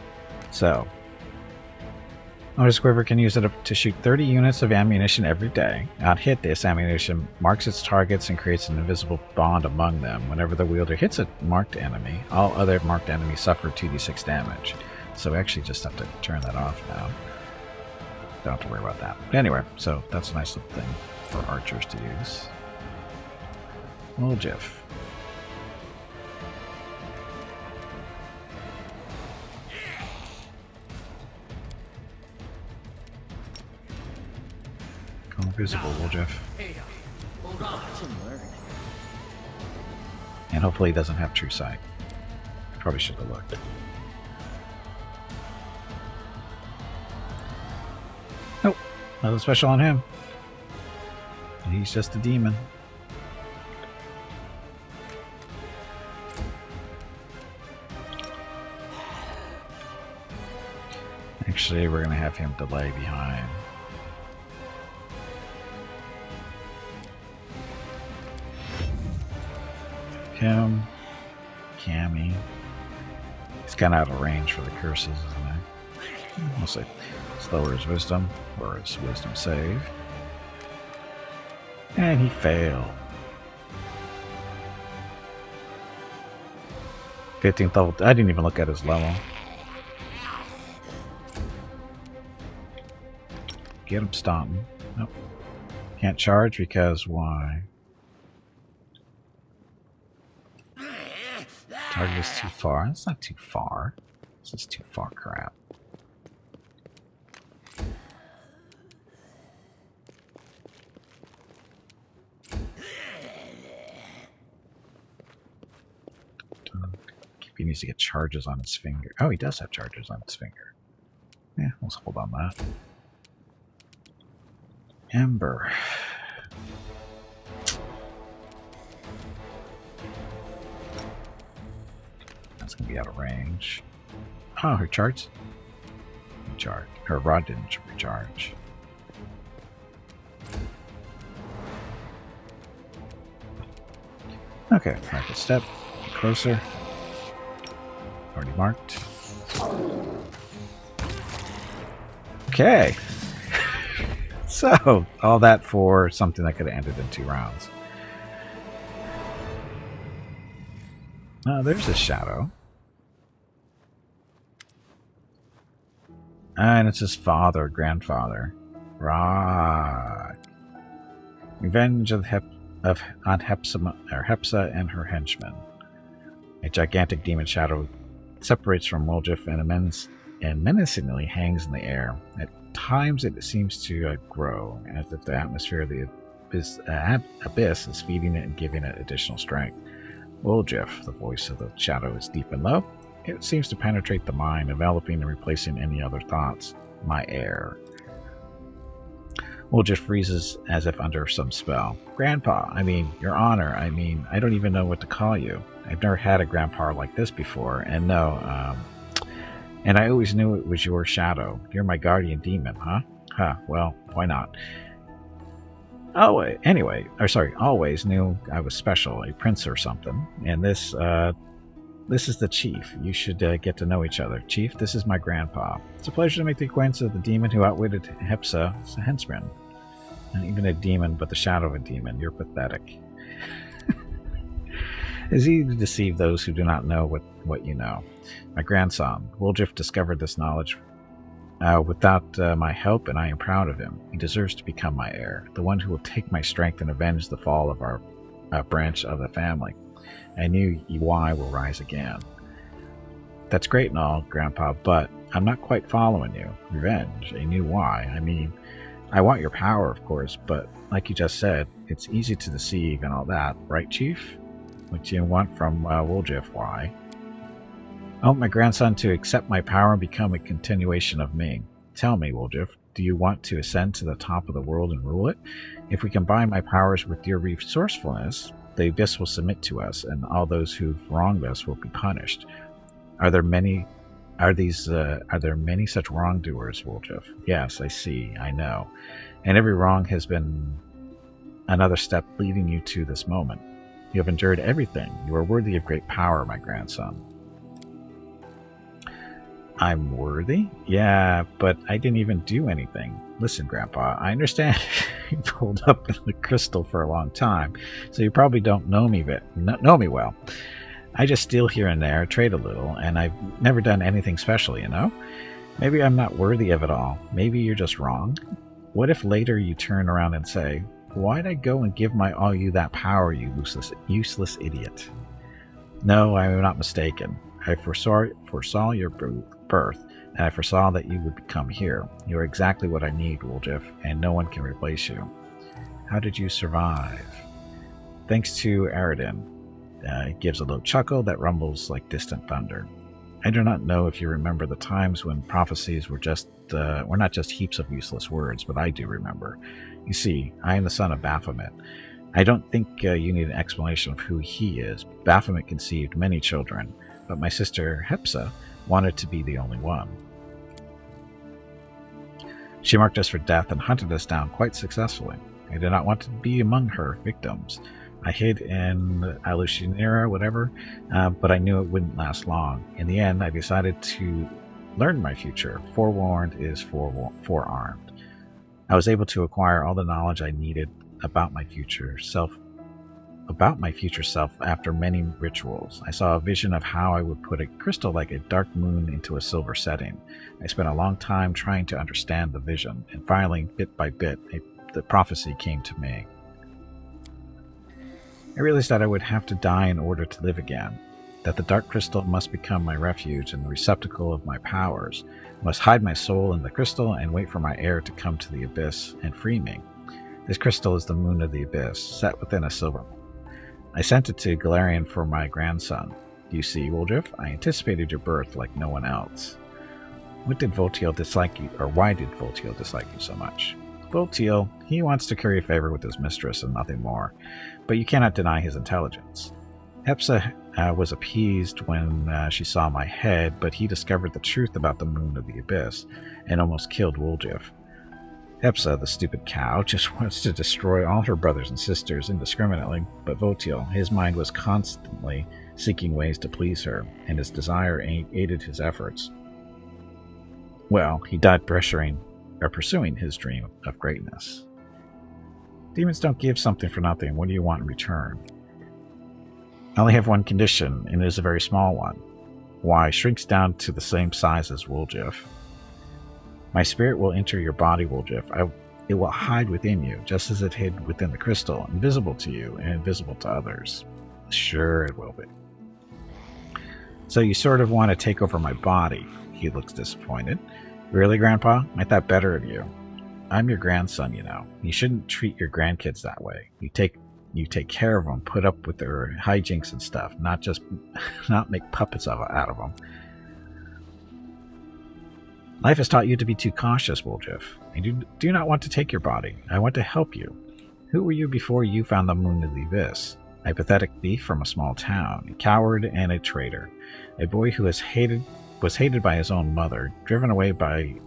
So Otis Quiver can use it to shoot 30 units of ammunition every day. On hit, this ammunition marks its targets and creates an invisible bond among them. Whenever the wielder hits a marked enemy, all other marked enemies suffer 2d6 damage. So we actually just have to turn that off now. Don't have to worry about that. But anyway, so that's a nice little thing for archers to use. Little GIF. Go invisible, Woljif. And hopefully he doesn't have true sight. Probably should have looked. Nope, nothing special on him. He's just a demon. Actually, we're going to have him delay behind. Him, Cammy. He's kind of out of range for the curses, isn't he? We'll see. Let's lower his wisdom, or his wisdom save. And he failed. 15th level. I didn't even look at his level. Get him stomping. Nope. Can't charge because why? Target is too far. That's not too far. This is too far crap. He needs to get charges on his finger. Oh, he does have charges on his finger. Yeah, let's hold on that. Ember. That's going to be out of range. Oh, her charts? Recharge. Her rod didn't recharge. Okay, mark a step. Get closer. Already marked. Okay. So, all that for something that could have ended in 2 rounds. There's his shadow. And it's his father, grandfather. Right. Revenge on Hepsa and her henchmen. A gigantic demon shadow separates from Woljif and menacingly hangs in the air. At times it seems to grow, as if the atmosphere of the abyss is feeding it and giving it additional strength. Woljif, the voice of the shadow, is deep and low. It seems to penetrate the mind, enveloping and replacing any other thoughts. My heir. Woljif freezes as if under some spell. Grandpa, Your Honor, I don't even know what to call you. I've never had a grandpa like this before, and no, and I always knew it was your shadow. You're my guardian demon, huh? Huh, well, why not? Always knew I was special, a prince or something. And this is the chief. You should get to know each other. Chief, this is my grandpa. It's a pleasure to make the acquaintance of the demon who outwitted Hepsa, a henchman. Not even a demon, but the shadow of a demon. You're pathetic. It's easy to deceive those who do not know what you know. My grandson, Woljif, discovered this knowledge without my help, and I am proud of him. He deserves to become my heir, the one who will take my strength and avenge the fall of our branch of the family. I knew Iwai will rise again. That's great and all, Grandpa, but I'm not quite following you. Revenge? I knew why. I want your power, of course, but like you just said, it's easy to deceive and all that, right, Chief? What do you want from Woljif? Why? I want my grandson to accept my power and become a continuation of me. Tell me, Woljif, do you want to ascend to the top of the world and rule it? If we combine my powers with your resourcefulness, the abyss will submit to us, and all those who've wronged us will be punished. Are there many such wrongdoers, Woljif? Yes, I see, I know. And every wrong has been another step leading you to this moment. You have endured everything. You are worthy of great power, my grandson. I'm worthy? Yeah, but I didn't even do anything. Listen, Grandpa, I understand you've holed up in the crystal for a long time, so you probably don't know me well. I just steal here and there, trade a little, and I've never done anything special, you know? Maybe I'm not worthy of it all. Maybe you're just wrong. What if later you turn around and say, why'd I go and give my all you that power, you useless idiot? No, I am not mistaken. I foresaw your birth, and I foresaw that you would come here. You are exactly what I need, Woljif, and no one can replace you. How did you survive? Thanks to Aradin. It gives a low chuckle that rumbles like distant thunder. I do not know if you remember the times when prophecies were not just heaps of useless words, but I do remember. You see, I am the son of Baphomet. I don't think you need an explanation of who he is. Baphomet conceived many children, but my sister Hepsa wanted to be the only one. She marked us for death and hunted us down quite successfully. I did not want to be among her victims. I hid in Alucinera, whatever, but I knew it wouldn't last long. In the end, I decided to learn my future. Forewarned is forearmed. I was able to acquire all the knowledge I needed about my future self after many rituals. I saw a vision of how I would put a crystal like a dark moon into a silver setting. I spent a long time trying to understand the vision, and finally, bit by bit, the prophecy came to me. I realized that I would have to die in order to live again, that the dark crystal must become my refuge and the receptacle of my powers. I must hide my soul in the crystal and wait for my heir to come to the abyss and free me. This crystal is the moon of the abyss, set within a silver moon. I sent it to Galarian for my grandson. You see, Woljif, I anticipated your birth like no one else. What did Voltiel dislike you, or why did Voltiel dislike you so much? Voltiel, he wants to curry favor with his mistress and nothing more, but you cannot deny his intelligence. Hepsa was appeased when she saw my head, but he discovered the truth about the moon of the abyss and almost killed Woljif. Hepsa, the stupid cow, just wants to destroy all her brothers and sisters indiscriminately, but Voltiel, his mind was constantly seeking ways to please her, and his desire aided his efforts. Well, he died pursuing his dream of greatness. Demons don't give something for nothing. What do you want in return? I only have one condition, and it is a very small one. Why, shrinks down to the same size as Woljif. My spirit will enter your body, Woljif. It will hide within you, just as it hid within the crystal, invisible to you and invisible to others. Sure, it will be. So you sort of want to take over my body. He looks disappointed. Really, Grandpa? I thought better of you. I'm your grandson, you know. You shouldn't treat your grandkids that way. You take care of them, put up with their hijinks and stuff, not make puppets out of them. Life has taught you to be too cautious, Woljif. I do not want to take your body. I want to help you. Who were you before you found the moon of the abyss? A pathetic thief from a small town, a coward and a traitor, a boy who was hated by his own mother, driven away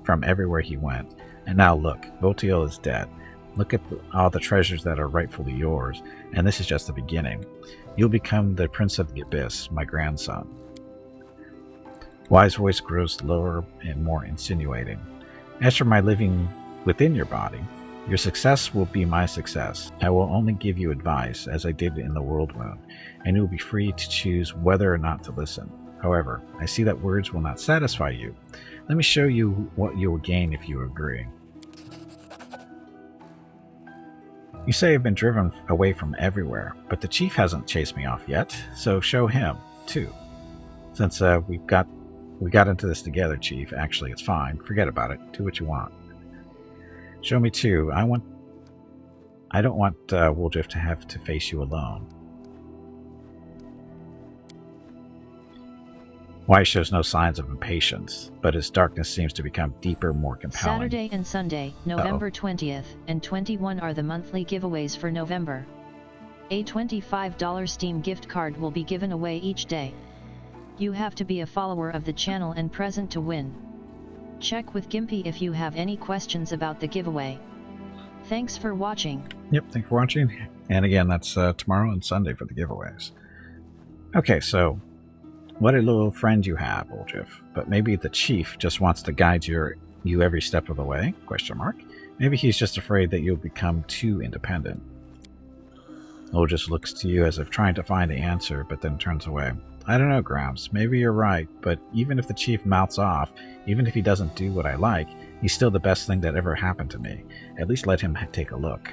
from everywhere he went. And now look, Voltiel is dead. Look at all the treasures that are rightfully yours, and this is just the beginning. You'll become the Prince of the Abyss, my grandson. Wise voice grows lower and more insinuating. As for my living within your body, your success will be my success. I will only give you advice, as I did in the World Moon, and you will be free to choose whether or not to listen. However, I see that words will not satisfy you. Let me show you what you will gain if you agree. You say I've been driven away from everywhere, but the chief hasn't chased me off yet, so show him, too. Since we got into this together, Chief. Actually, it's fine. Forget about it. Do what you want. Show me, too. I don't want Woljif to have to face you alone. Wise shows no signs of impatience, but his darkness seems to become deeper, more compelling. Saturday and Sunday, November 20th and 21 are the monthly giveaways for November. A $25 Steam gift card will be given away each day. You have to be a follower of the channel and present to win. Check with Gimpy if you have any questions about the giveaway. Thanks for watching. Yep, thanks for watching. And again, that's tomorrow and Sunday for the giveaways. Okay, so What a little friend you have, Uldrif. But maybe the chief just wants to guide you every step of the way? Question mark. Maybe he's just afraid that you'll become too independent. Uldrif looks to you as if trying to find the answer, but then turns away. I don't know, Gramps. Maybe you're right, but even if the chief mouths off, even if he doesn't do what I like, he's still the best thing that ever happened to me. At least let him take a look.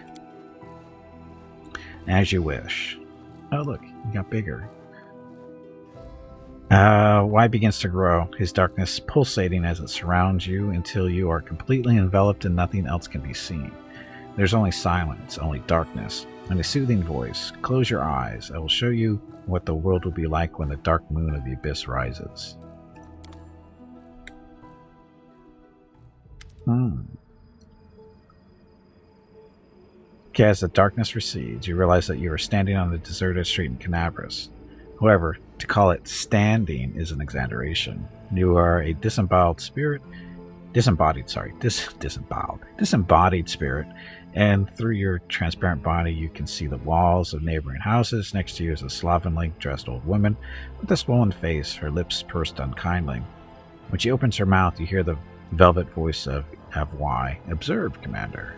As you wish. Oh, look, he got bigger. Y begins to grow, his darkness pulsating as it surrounds you until you are completely enveloped and nothing else can be seen. There's only silence, only darkness, and a soothing voice. Close your eyes. I will show you what the world will be like when the dark moon of the abyss rises. Okay, as the darkness recedes, you realize that you are standing on a deserted street in Canabras. However, to call it standing is an exaggeration. You are a disembodied spirit, and through your transparent body you can see the walls of neighboring houses. Next to you is a slovenly dressed old woman with a swollen face, her lips pursed unkindly. When she opens her mouth, you hear the velvet voice of Y. Observe, Commander.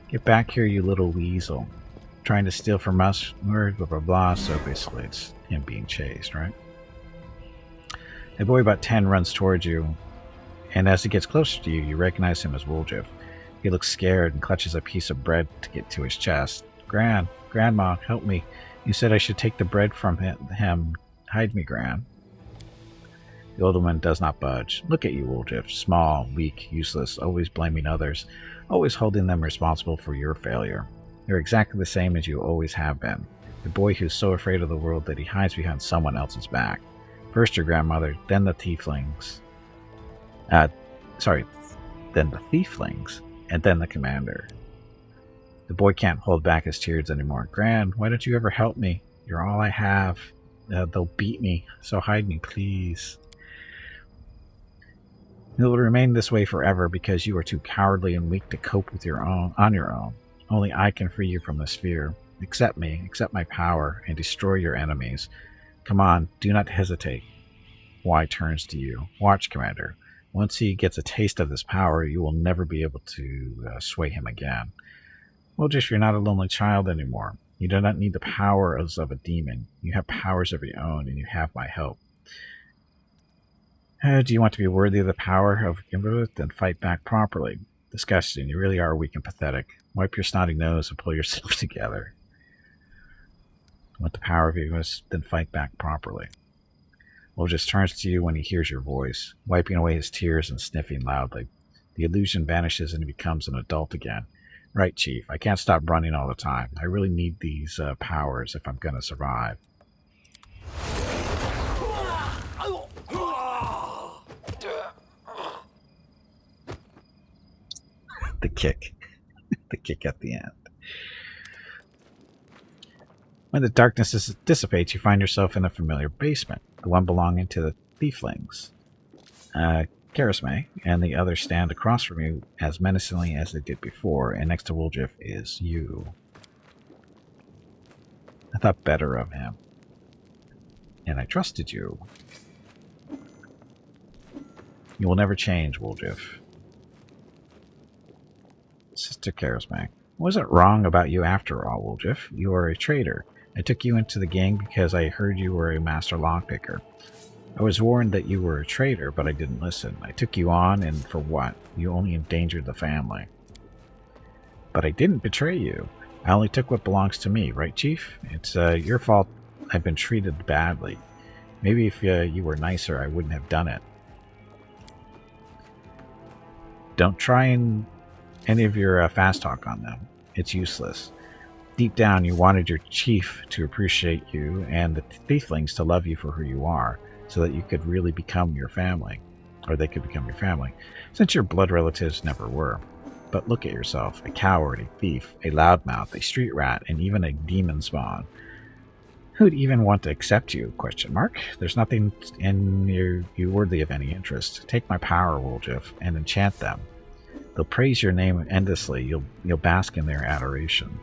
Get back here, you little weasel. Trying to steal from us, blah blah blah, so basically it's him being chased, right? A boy about 10 runs towards you, and as he gets closer to you, you recognize him as Uldrif. He looks scared and clutches a piece of bread to get to his chest. Grandma, help me. You said I should take the bread from him. Hide me, Gran. The old woman does not budge. Look at you, Uldrif. Small, weak, useless, always blaming others, always holding them responsible for your failure. You're exactly the same as you always have been. The boy who's so afraid of the world that he hides behind someone else's back. First your grandmother, then the tieflings. Then the thieflings, and then the commander. The boy can't hold back his tears anymore. Gran, why don't you ever help me? You're all I have. They'll beat me, so hide me, please. It will remain this way forever because you are too cowardly and weak to cope with on your own. Only I can free you from this fear. Accept me, accept my power, and destroy your enemies. Come on, do not hesitate. Y turns to you. Watch, Commander. Once he gets a taste of this power, you will never be able to sway him again. Well, just you're not a lonely child anymore. You do not need the powers of a demon. You have powers of your own, and you have my help. Do you want to be worthy of the power of Gimbalith? Then fight back properly. Disgusting. You really are weak and pathetic. Wipe your snotty nose and pull yourself together. Want the power of Gimbalith? Then fight back properly. Will just turns to you when he hears your voice, wiping away his tears and sniffing loudly. The illusion vanishes and he becomes an adult again. Right, Chief. I can't stop running all the time. I really need these powers if I'm going to survive. The kick. The kick at the end. When the darkness dissipates, you find yourself in a familiar basement, the one belonging to the thieflings. Karisme and the others stand across from you as menacingly as they did before, and next to Uldrif is you. I thought better of him, and I trusted you. You will never change, Uldrif. Sister Karisme, wasn't wrong about you after all, Uldrif. You are a traitor. I took you into the gang because I heard you were a master lockpicker. I was warned that you were a traitor, but I didn't listen. I took you on, and for what? You only endangered the family. But I didn't betray you. I only took what belongs to me, right, Chief? It's your fault I've been treated badly. Maybe if you were nicer, I wouldn't have done it. Don't try any of your fast talk on them. It's useless. Deep down, you wanted your chief to appreciate you and the thieflings to love you for who you are, so that you could really become your family, or they could become your family, since your blood relatives never were. But look at yourself, a coward, a thief, a loudmouth, a street rat, and even a demon spawn. Who'd even want to accept you? ? There's nothing in you worthy of any interest. Take my power, Uldrif, and enchant them. They'll praise your name endlessly. You'll bask in their adoration.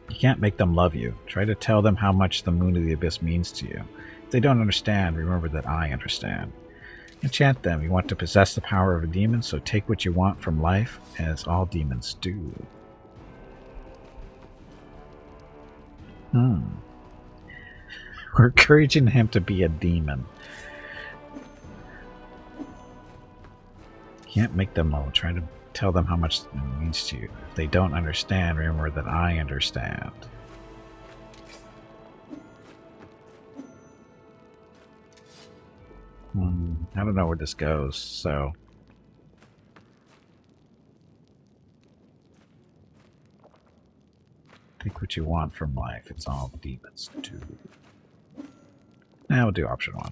You can't make them love you. Try to tell them how much the Moon of the Abyss means to you. If they don't understand, remember that I understand. Enchant them. You want to possess the power of a demon, so take what you want from life, as all demons do. We're encouraging him to be a demon. Can't make them all. Try to tell them how much it means to you. If they don't understand, remember that I understand. I don't know where this goes, so... Take what you want from life. It's all demons do. Now we'll do option 1.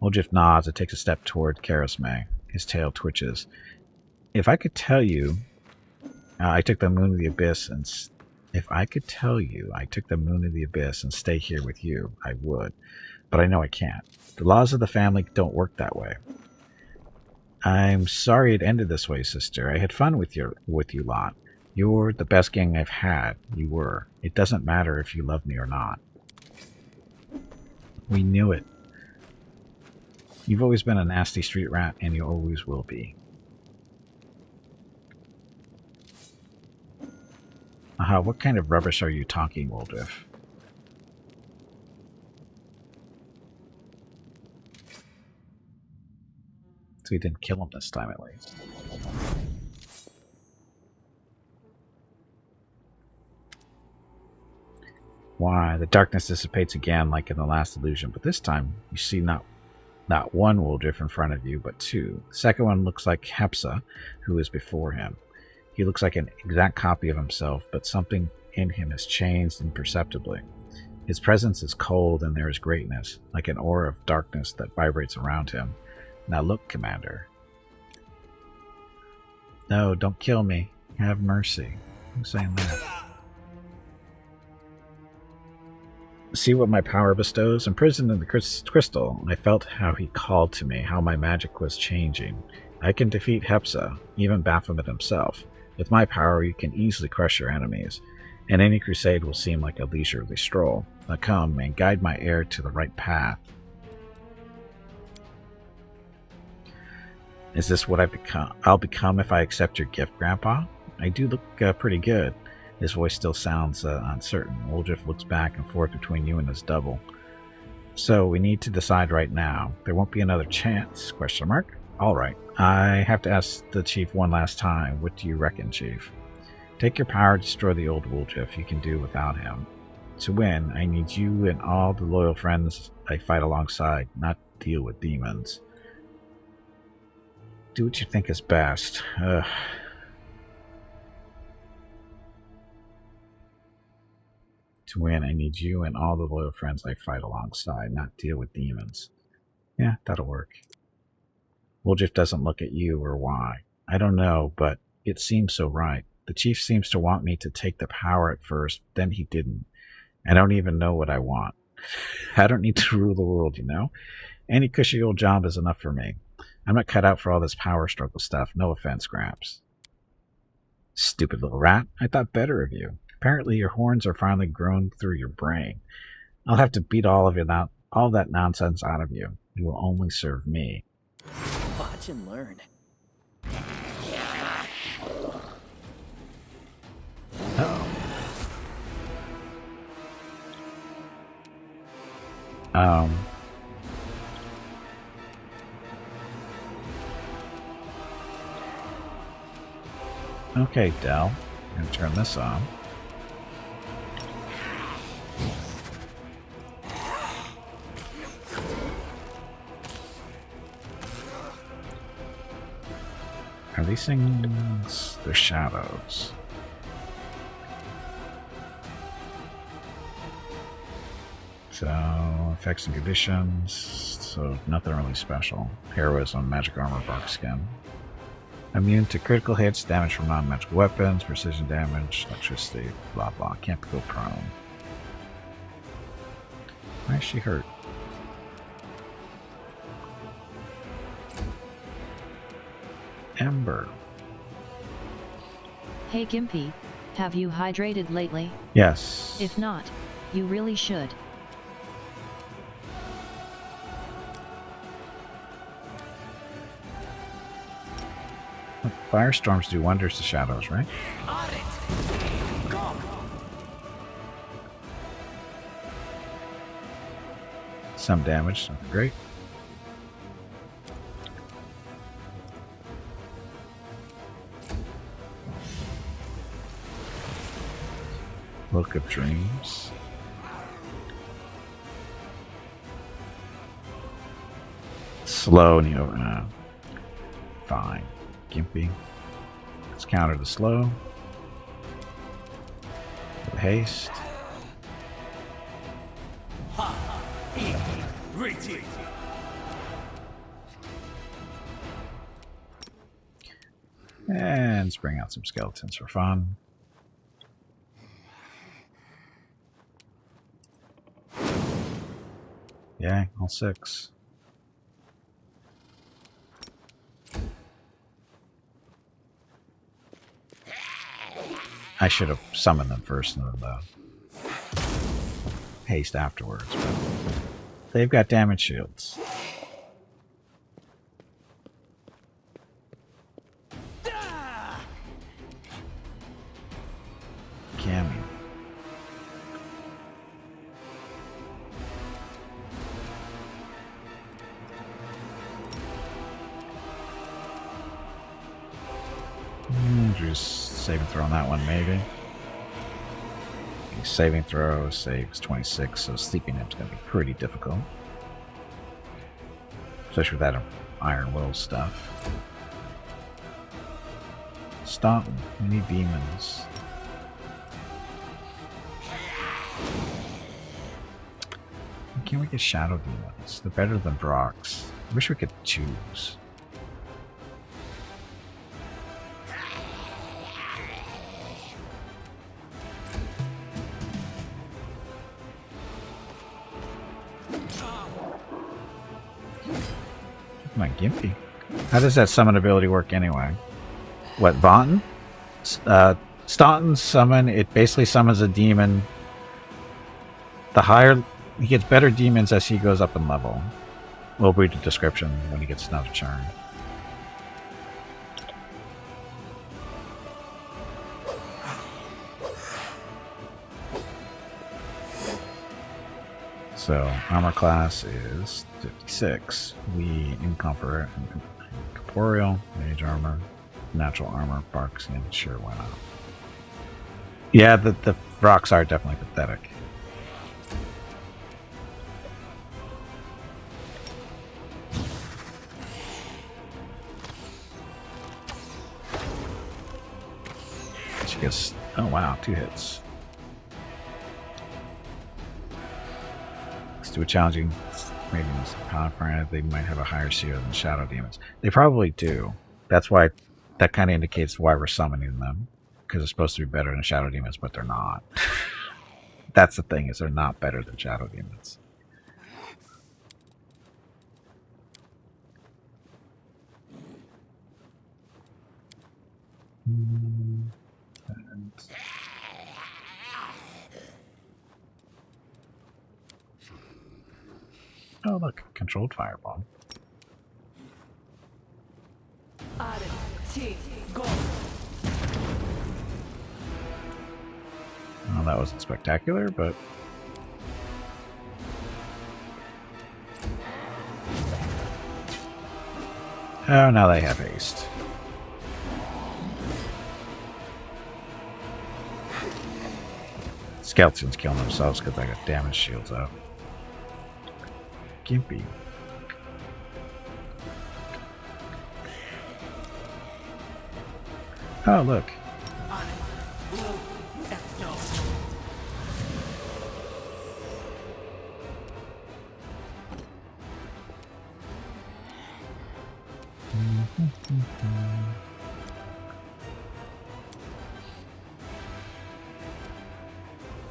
Oljif nods and takes a step toward Karasme. His tail twitches. If I could tell you I took the Moon of the Abyss and... If I could tell you I took the Moon of the Abyss and stay here with you, I would. But I know I can't. The laws of the family don't work that way. I'm sorry it ended this way, sister. I had fun with you lot. You're the best gang I've had. You were. It doesn't matter if you love me or not. We knew it. You've always been a nasty street rat, and you always will be. Aha, what kind of rubbish are you talking, Woldriff? So he didn't kill him this time, at least. Why? The darkness dissipates again like in the last illusion, but this time you see not one Woldriff in front of you, but 2. The second one looks like Hepsa, who is before him. He looks like an exact copy of himself, but something in him has changed imperceptibly. His presence is cold and there is greatness, like an aura of darkness that vibrates around him. Now look, Commander. No, don't kill me. Have mercy. Who's saying that? See what my power bestows? Imprisoned in the crystal, I felt how he called to me, how my magic was changing. I can defeat Hepsa, even Baphomet himself. With my power, you can easily crush your enemies, and any crusade will seem like a leisurely stroll. Now come and guide my heir to the right path. Is this what I'll become if I accept your gift, Grandpa? I do look pretty good. His voice still sounds uncertain. Woldriff looks back and forth between you and his double. So we need to decide right now. There won't be another chance? Question mark. All right. I have to ask the chief one last time. What do you reckon, Chief? Take your power to destroy the old Woldriff. You can do without him. To win, I need you and all the loyal friends I fight alongside, not deal with demons. Do what you think is best. To win, I need you and all the loyal friends I fight alongside, not deal with demons. Yeah, that'll work. Woldriff doesn't look at you, or why. I don't know, but it seems so right. The chief seems to want me to take the power at first, then he didn't. I don't even know what I want. I don't need to rule the world, you know? Any cushy old job is enough for me. I'm not cut out for all this power struggle stuff. No offense, Gramps. Stupid little rat. I thought better of you. Apparently your horns are finally grown through your brain. I'll have to beat all that nonsense out of you. You will only serve me. Watch and learn. Uh-oh. Okay, Del. I'm gonna turn this on. Are these things? They're shadows. So, effects and conditions. So, nothing really special. Heroism, magic armor, bark skin. Immune to critical hits, damage from non-magical weapons, precision damage, electricity, blah blah. Can't go prone. Why is she hurt? Ember. Hey Gimpy, Have you hydrated lately? Yes. If not, you really should. Firestorms do wonders to shadows, right? On it! Go! Some damage, something great. Book of Dreams. Slow and you fine. Gimpy. Let's counter the slow. With haste. And let's bring out some skeletons for fun. Yeah, all 6. I should have summoned them first and then the haste afterwards. But they've got damage shields. Cammy. Just saving throw on that one, maybe. Okay, saving throw saves 26, so sleeping him's going to be pretty difficult. Especially with that Iron Will stuff. Staunton, we need demons. Can we get Shadow Demons? They're better than Vrox. I wish we could choose. Come on, Gimpy. How does that summon ability work anyway? What, Vaughan? Staunton's summon, it basically summons a demon. The higher... He gets better demons as he goes up in level. We'll read the description when he gets another turn. So, armor class is 56. We incorporeal, mage armor, natural armor, Barksian, sure, why not? Yeah, the rocks are definitely pathetic. She gets, oh wow, 2 hits. Let's do a challenging ratings. Pathfinder, they might have a higher CO than Shadow Demons. They probably do. That's why, that kind of indicates why we're summoning them. Because it's supposed to be better than Shadow Demons, but they're not. That's the thing, is they're not better than Shadow Demons. And oh look, controlled fireball. Well, that wasn't spectacular, but oh, now they have haste. Skeletons killing themselves because they got damage shields up. Gimpy. Oh, look.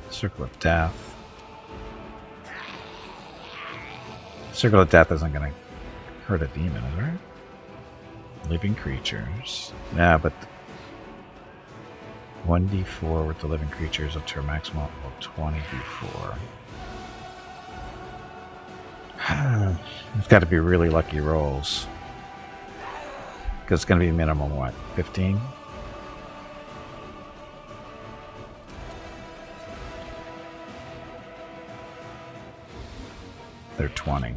Circle of Death. Circle of Death isn't going to hurt a demon, is it? Living creatures. Yeah, but 1d4 with the living creatures up to a maximum of 20d4. It's got to be really lucky rolls. Because it's going to be minimum, what, 15? They're 20.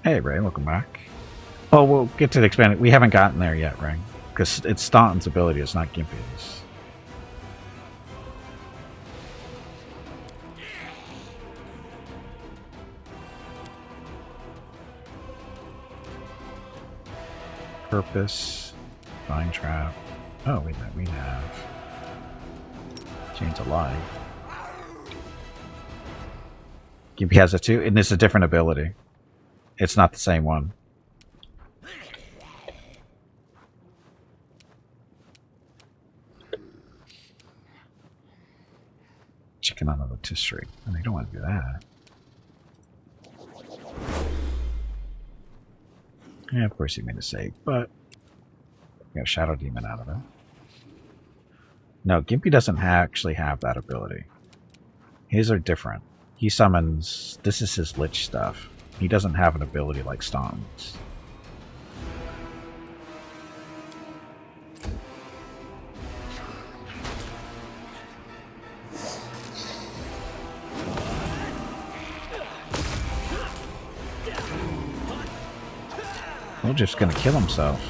Hey, Ray, welcome back. Oh, we'll get to the expanded. We haven't gotten there yet, Ray. Because it's Staunton's ability, it's not Gimpy's. Purpose, Vine Trap. Oh, wait a minute, we have Chains of Life. Gimpy has it too, and it's a different ability. It's not the same one. Chicken on the rotisserie. And I don't want to do that. Yeah, of course he made a save, but we got a Shadow Demon out of it. No, Gimpy doesn't actually have that ability. His are different. He summons... This is his Lich stuff. He doesn't have an ability like Staunton's. We're just gonna kill himself.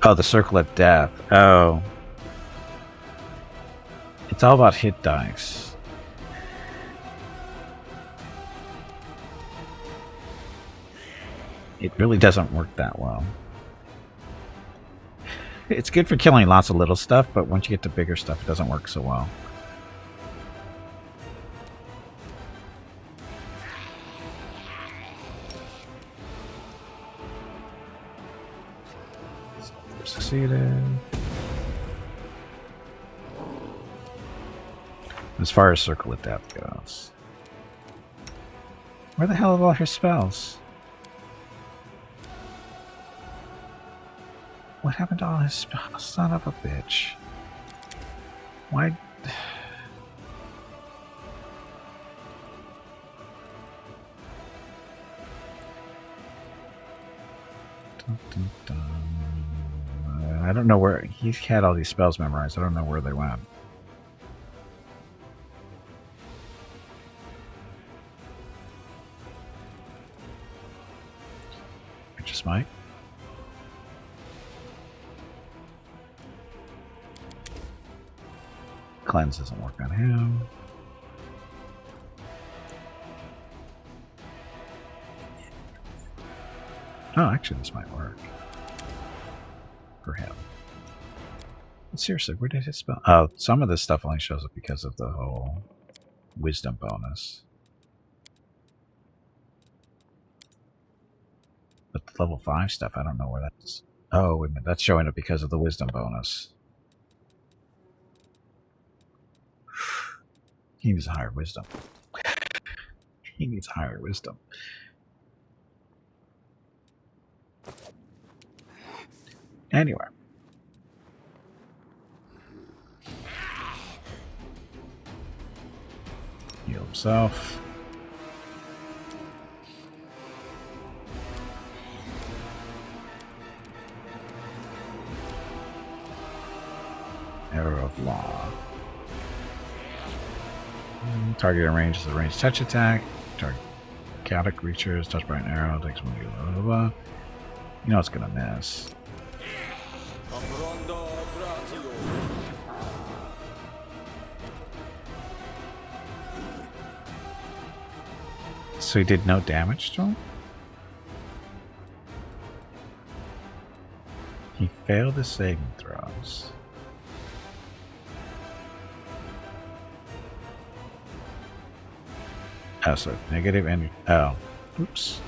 Oh, the Circle of Death. Oh. It's all about hit dice. It really doesn't work that well. It's good for killing lots of little stuff, but once you get to bigger stuff, it doesn't work so well. Succeeded. As far as Circle of Death goes. Where the hell are all her spells? What happened to all his spells? Son of a bitch. Why? Dun, dun, dun. I don't know where... He had all these spells memorized. I don't know where they went. Just might. Cleanse doesn't work on him. Oh, actually, this might work. For him. But seriously, where did his spell? Oh, some of this stuff only shows up because of the whole wisdom bonus. But the level 5 stuff, I don't know where that's... Oh, wait a minute, that's showing up because of the wisdom bonus. He needs a higher wisdom. He needs higher wisdom. Anyway. Heal himself. Arrow of Law. Target in range is a ranged touch attack. Target chaotic creatures, touched by an arrow, takes 1 blah, blah, blah. You know it's gonna miss. So he did no damage to him? He failed his saving throws. Oh, so negative and... Oh. Oops.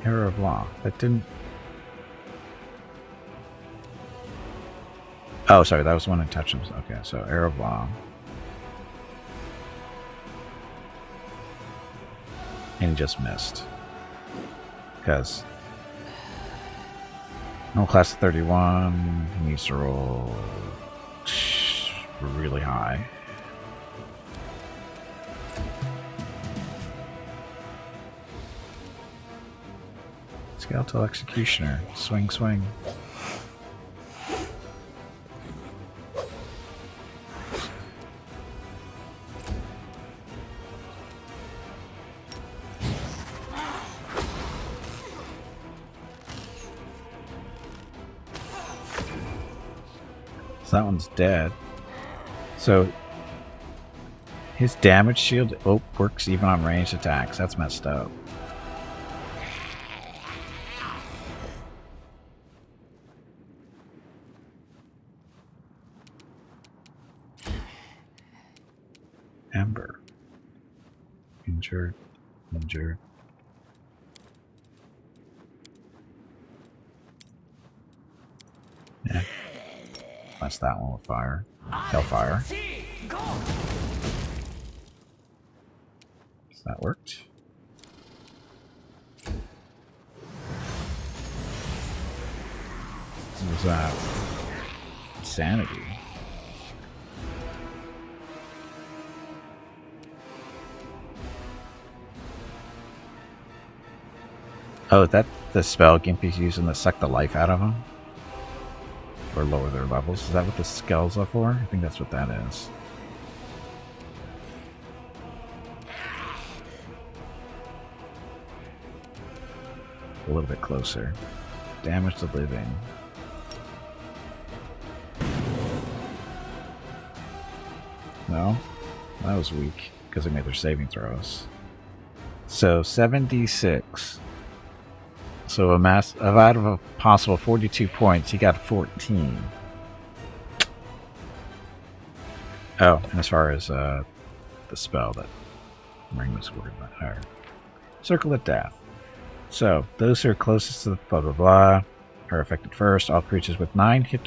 Error of Law. That didn't... Oh, sorry, that was one that touched him. Okay, so Error of Law. And he just missed. Because no class of 31, he needs to roll really high. Skeletal Executioner. Swing, swing. So that one's dead. So his damage shield works even on ranged attacks. That's messed up. Ember. Injured. Injured. Yeah. That's that one with fire. Hellfire. So that worked. What was that? Insanity. Oh, that the spell Gimpy's using to suck the life out of them? Or lower their levels? Is that what the skulls are for? I think that's what that is. A little bit closer. Damage the living. No? That was weak, because it made their saving throws. So, 7d6. So out of a possible 42 points, he got 14. Oh, and as far as the spell that Ring was worried about her. Circle of Death. So, those who are closest to the blah blah blah are affected first. All creatures with 9 hit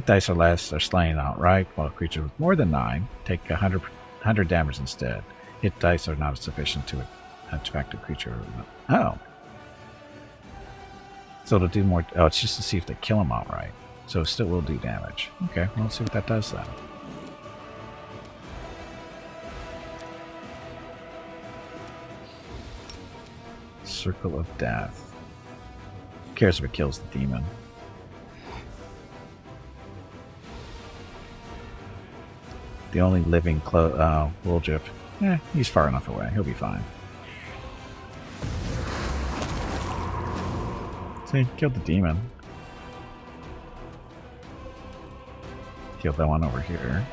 dice or less are slain outright, while creatures with more than 9 take 100 damage instead. Hit dice are not sufficient to affect a creature. Oh. So it'll do more. Oh, it's just to see if they kill him outright. So it still will do damage. Okay, well, let's see what that does then. Circle of Death. Who cares if it kills the demon? The only living Woljif. He's far enough away. He'll be fine. See, killed the demon. Killed that one over here.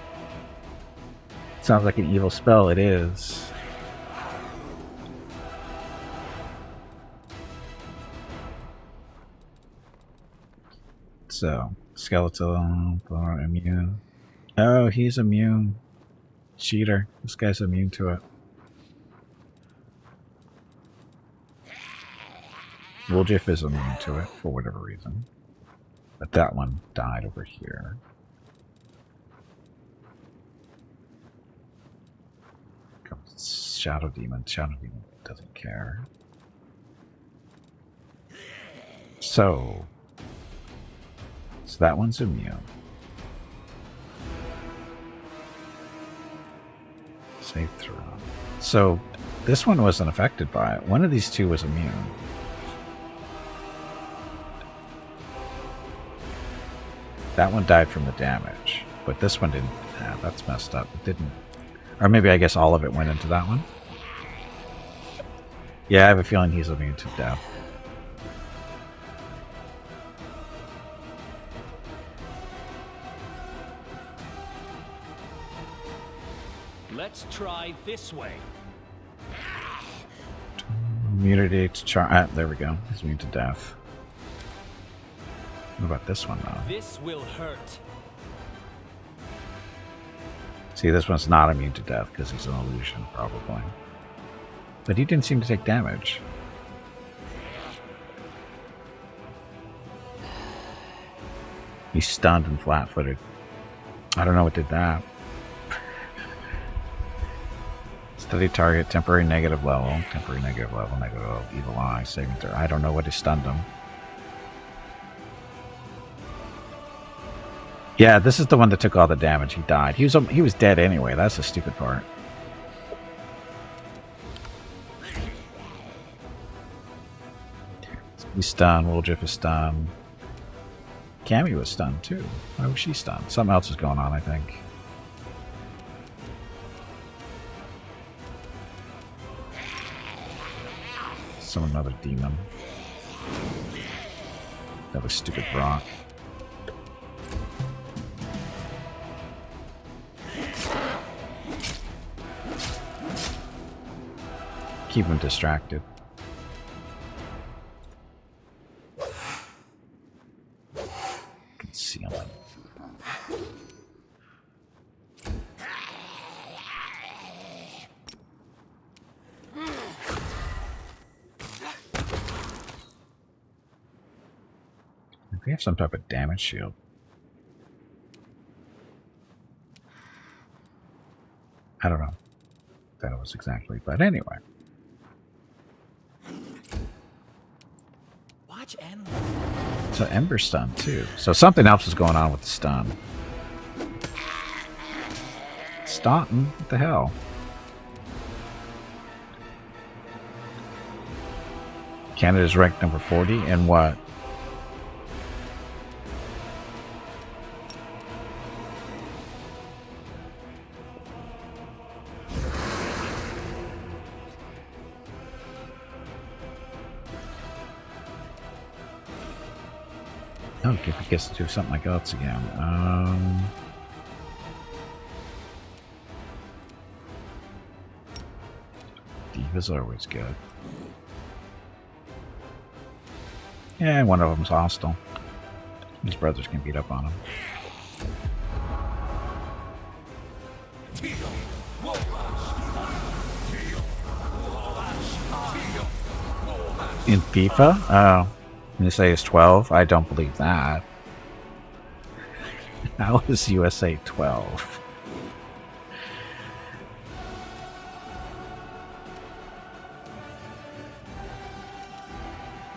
Sounds like an evil spell. It is. So, skeletal, immune. Oh, he's immune. Cheater. This guy's immune to it. Woljif is immune to it for whatever reason. But that one died over here. Comes Shadow Demon. Shadow Demon doesn't care. So that one's immune. Save throw. So this one wasn't affected by it. One of these two was immune. That one died from the damage, but this one didn't. Yeah, that's messed up. It didn't. Or maybe I guess all of it went into that one. Yeah, I have a feeling he's immune to death. Let's try this way. Immunity to charm. There we go. He's immune to death. What about this one, though? This will hurt. See, this one's not immune to death because he's an illusion, probably. But he didn't seem to take damage. He's stunned and flat-footed. I don't know what did that. Steady target, temporary negative level, negative level, evil eye, saving throw. I don't know what he stunned him. Yeah, this is the one that took all the damage. He died. He was dead anyway. That's the stupid part. He's stunned. Woljif is stunned. Cammy was stunned too. Why was she stunned? Something else was going on, I think. Another demon. That was stupid Brock. Keep him distracted. Concealment. We have some type of damage shield. I don't know what that was exactly, but anyway. Watch and So Ember stun too. So something else was going on with the stun. Staunton? What the hell? Canada's ranked number 40 and what? Oh, if he gets to do something like else again. Diva's always good. Yeah, one of them's hostile. His brothers can beat up on him. In FIFA? Oh. You say it's 12? I don't believe that. How is USA 12?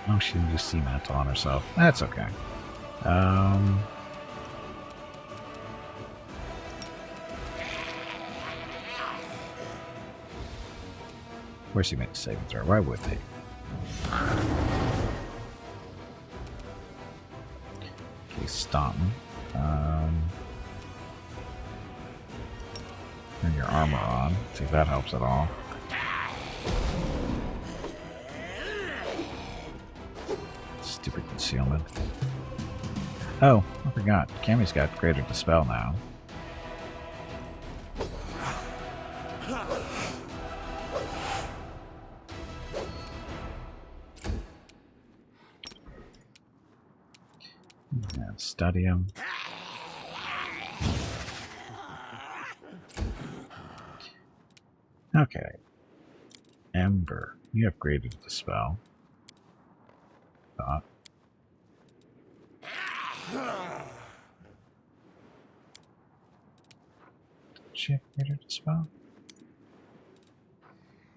Oh, she didn't use cement on herself. That's okay. Where's she made a saving throw? Why would they? Okay, Staunton. Turn your armor on. See if that helps at all. Stupid concealment. Oh, I forgot. Cammy's got greater dispel now. Yeah, study him. Okay. Ember. You have greater dispel. Thought. She have greater dispel?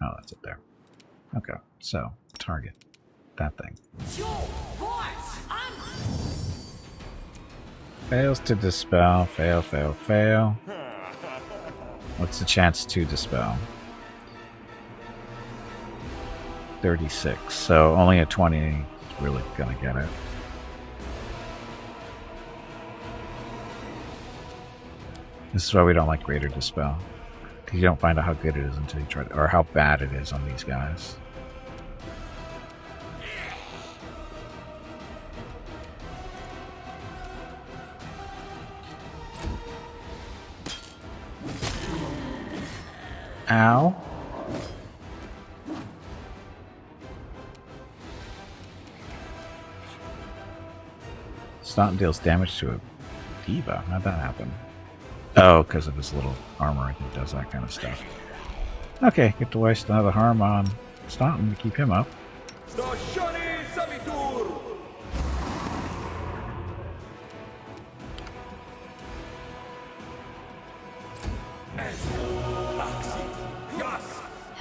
Oh, that's it there. Okay, so target that thing. Fails to dispel. Fail, fail, fail. What's the chance to dispel? 36. So only a 20 is really gonna get it. This is why we don't like greater dispel. Because you don't find out how good it is until you try to, or how bad it is on these guys. Ow. Staunton deals damage to a diva. How'd that happen? Oh, because of his little armor, I think does that kind of stuff. Okay, get to waste another harm on Staunton to keep him up.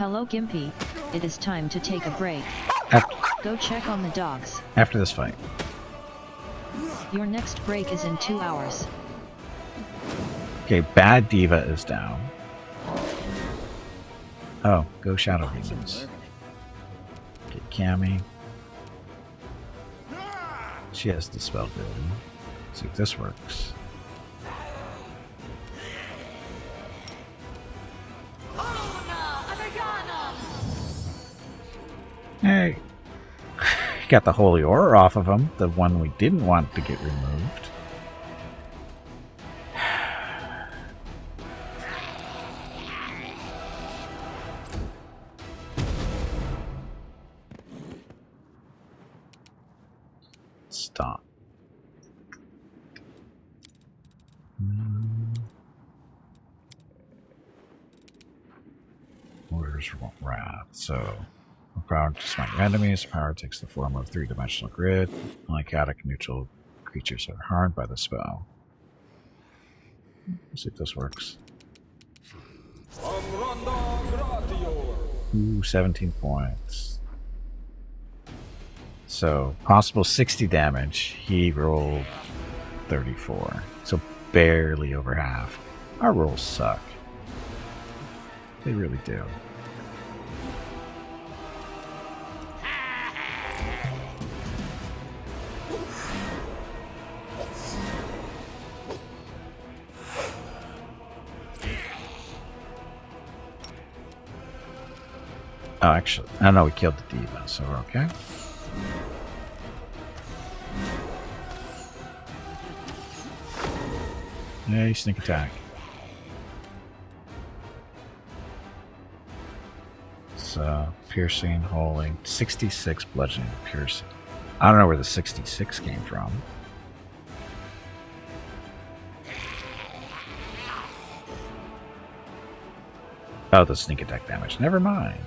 Hello Gimpy, it is time to take a break. After, Go check on the dogs. after this fight. Your next break is in 2 hours. Okay, Bad Diva is down. Oh, go Shadow Demons. Get Cammy. She has Dispel ability. See if this works. Hey, got the Holy Aura off of him, the one we didn't want to get removed. Stop. Orders Wrath. So, power to smite your enemies. Power takes the form of three-dimensional grid. Only chaotic neutral creatures are harmed by the spell. Let's see if this works. Ooh, 17 points. So, possible 60 damage. He rolled 34. So, barely over half. Our rolls suck. They really do. Oh, actually, I know we killed the Diva, so we're okay. Yay, sneak attack. So, piercing, holding, 66 bludgeoning, piercing. I don't know where the 66 came from. Oh, the sneak attack damage. Never mind.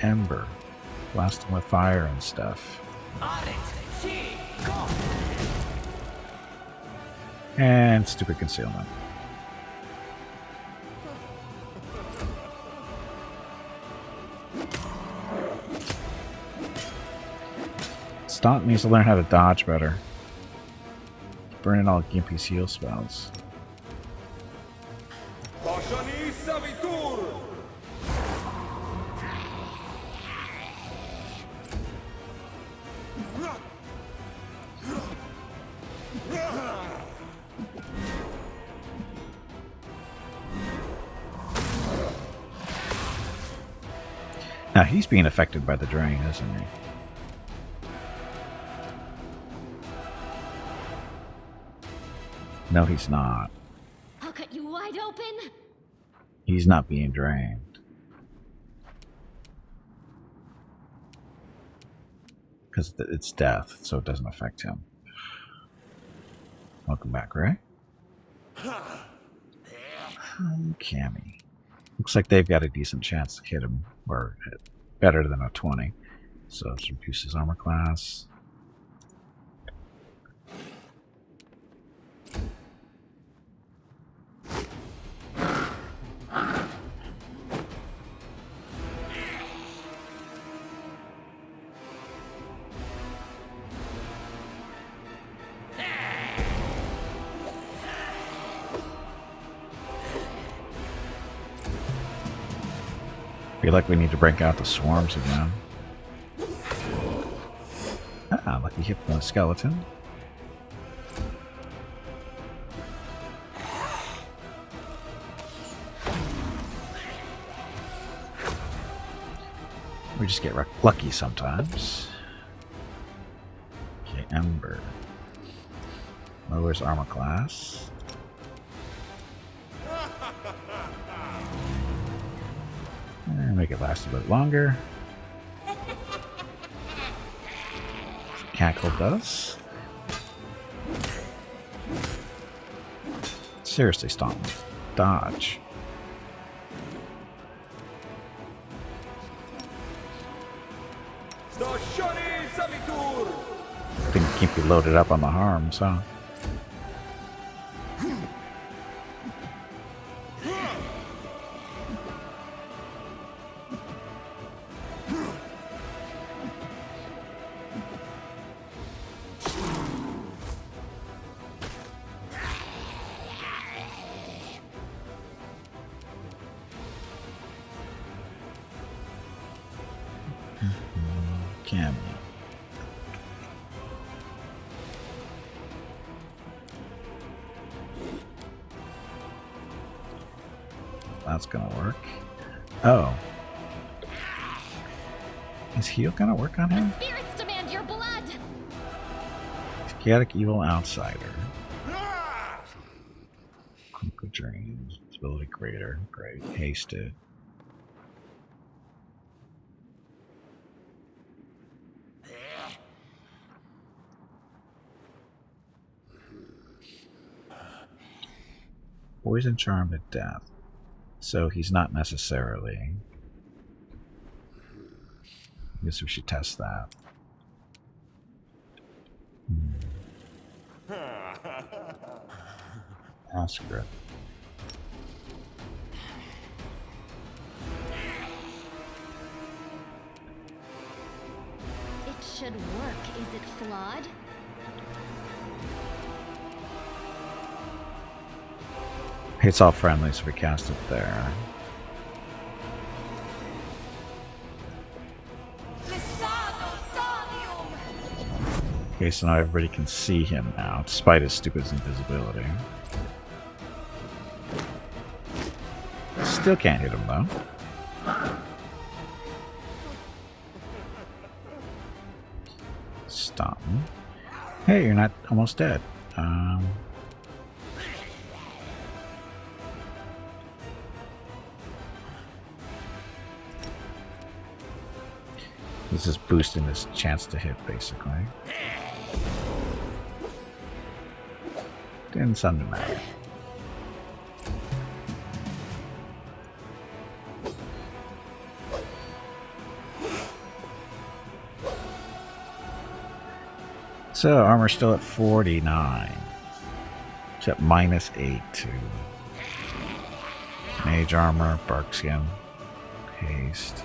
Ember. Blasting with fire and stuff. And stupid concealment. Stomp needs to learn how to dodge better. Burning all Gimpy's heal spells. Now he's being affected by the drain, isn't he? No, he's not. I'll cut you wide open. He's not being drained. Because it's death, so it doesn't affect him. Welcome back, Ray. Cammy. Looks like they've got a decent chance to hit him, or hit better than a 20. So let's reduce his armor class. Feel like we need to break out the swarms again. Ah, lucky hit from the skeleton. We just get lucky sometimes. Okay, Ember. Lowers armor class. And make it last a bit longer. Cackle does. Seriously, Stomp. Dodge. Didn't keep you loaded up on the harms, huh? Cammy. That's gonna work. Oh. Is heal gonna work on him? Spirits demand your blood! Chaotic Evil Outsider. Quick Drain. Ability Greater. Great. Hasted. Poison Charm to Death. So he's not necessarily. I guess we should test that. Oscar. It should work. Is it flawed? It's all friendly, so we cast it there. Okay, so now everybody can see him now, despite his stupid invisibility. Still can't hit him, though. Stop him. Hey, you're not almost dead. This is boosting his chance to hit, basically. Didn't sound to matter. So, armor's still at 49. It's at -8 to mage armor, bark skin, haste.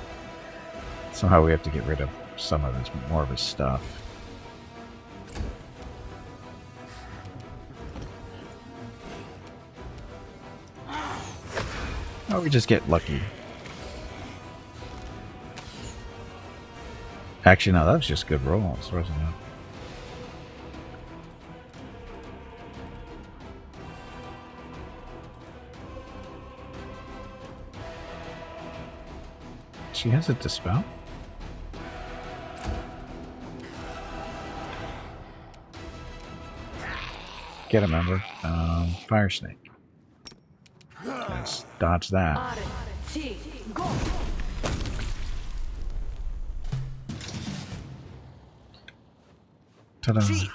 Somehow we have to get rid of some of his, more of his stuff. Oh, we just get lucky. Actually, no, that was just good rolls, wasn't it? She has a dispel? Get a member. Fire snake. Let's dodge that. Ta-da. Chief!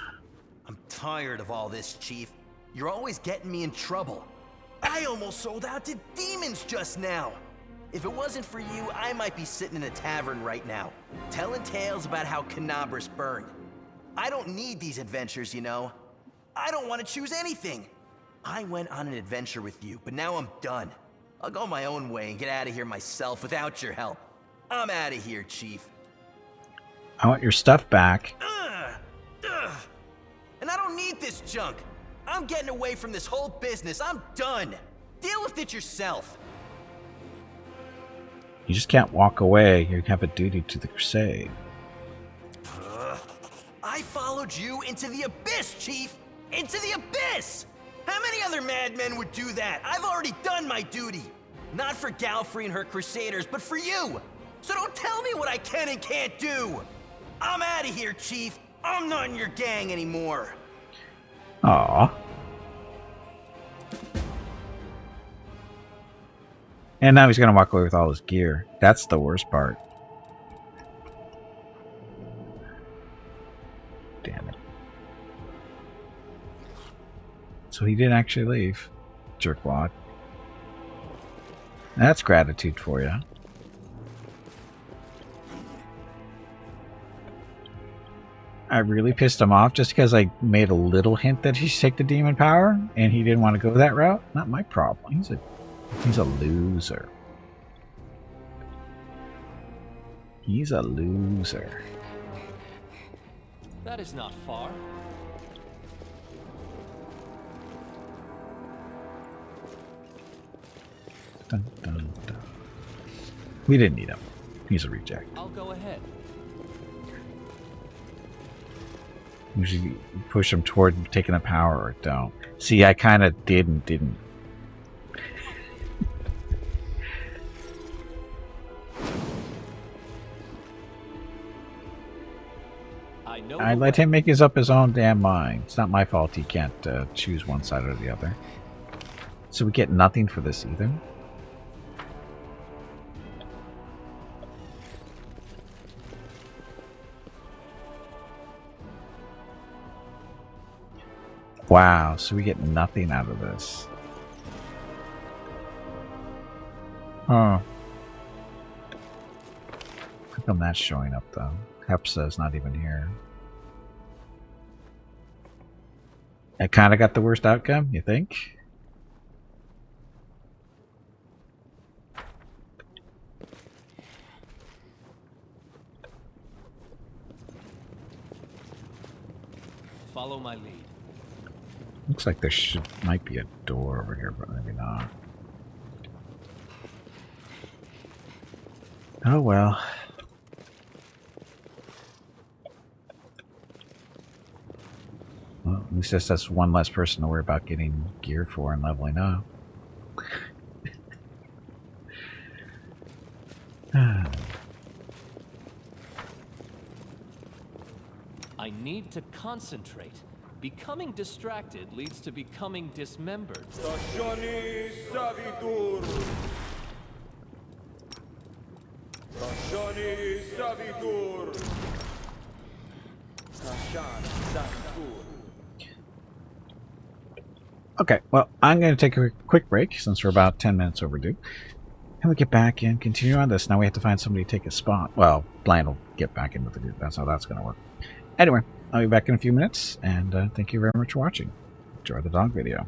I'm tired of all this, Chief. You're always getting me in trouble. I almost sold out to demons just now. If it wasn't for you, I might be sitting in a tavern right now, telling tales about how Canabras burned. I don't need these adventures, you know. I don't want to choose anything. I went on an adventure with you, but now I'm done. I'll go my own way and get out of here myself without your help. I'm out of here, Chief. I want your stuff back. And I don't need this junk. I'm getting away from this whole business. I'm done. Deal with it yourself. You just can't walk away. You have a duty to the crusade. I followed you into the abyss, Chief! Into the abyss! How many other madmen would do that? I've already done my duty. Not for Galfrey and her crusaders, but for you. So don't tell me what I can and can't do. I'm out of here, Chief. I'm not in your gang anymore. Aww. And now he's gonna walk away with all his gear. That's the worst part. Damn it. So he did actually leave. Jerkwad. That's gratitude for you. I really pissed him off just because I made a little hint that he should take the demon power, and he didn't want to go that route. Not my problem. He's a loser. He's a loser. That is not far. Dun, dun, dun. We didn't need him. He's a reject. I'll go ahead. Usually you push him toward taking the power or don't. See, I kind of did and didn't. I let him make up his own damn mind. It's not my fault he can't choose one side or the other. So we get nothing for this either. Wow, so we get nothing out of this. Huh. How come that's showing up though? Hepsa's not even here. I kind of got the worst outcome, you think? Follow my lead. Looks like there might be a door over here, but maybe not. Oh well. Well, at least that's one less person to worry about getting gear for and leveling up. I need to concentrate. Becoming distracted leads to becoming dismembered. Stagioni Savitur. Stagioni Savitur. Stagioni Savitur. Okay, well, I'm going to take a quick break since we're about 10 minutes overdue. And we get back and continue on this. Now we have to find somebody to take a spot. Well, Bland will get back in with the group. That's how that's going to work. Anyway, I'll be back in a few minutes, and thank you very much for watching. Enjoy the dog video.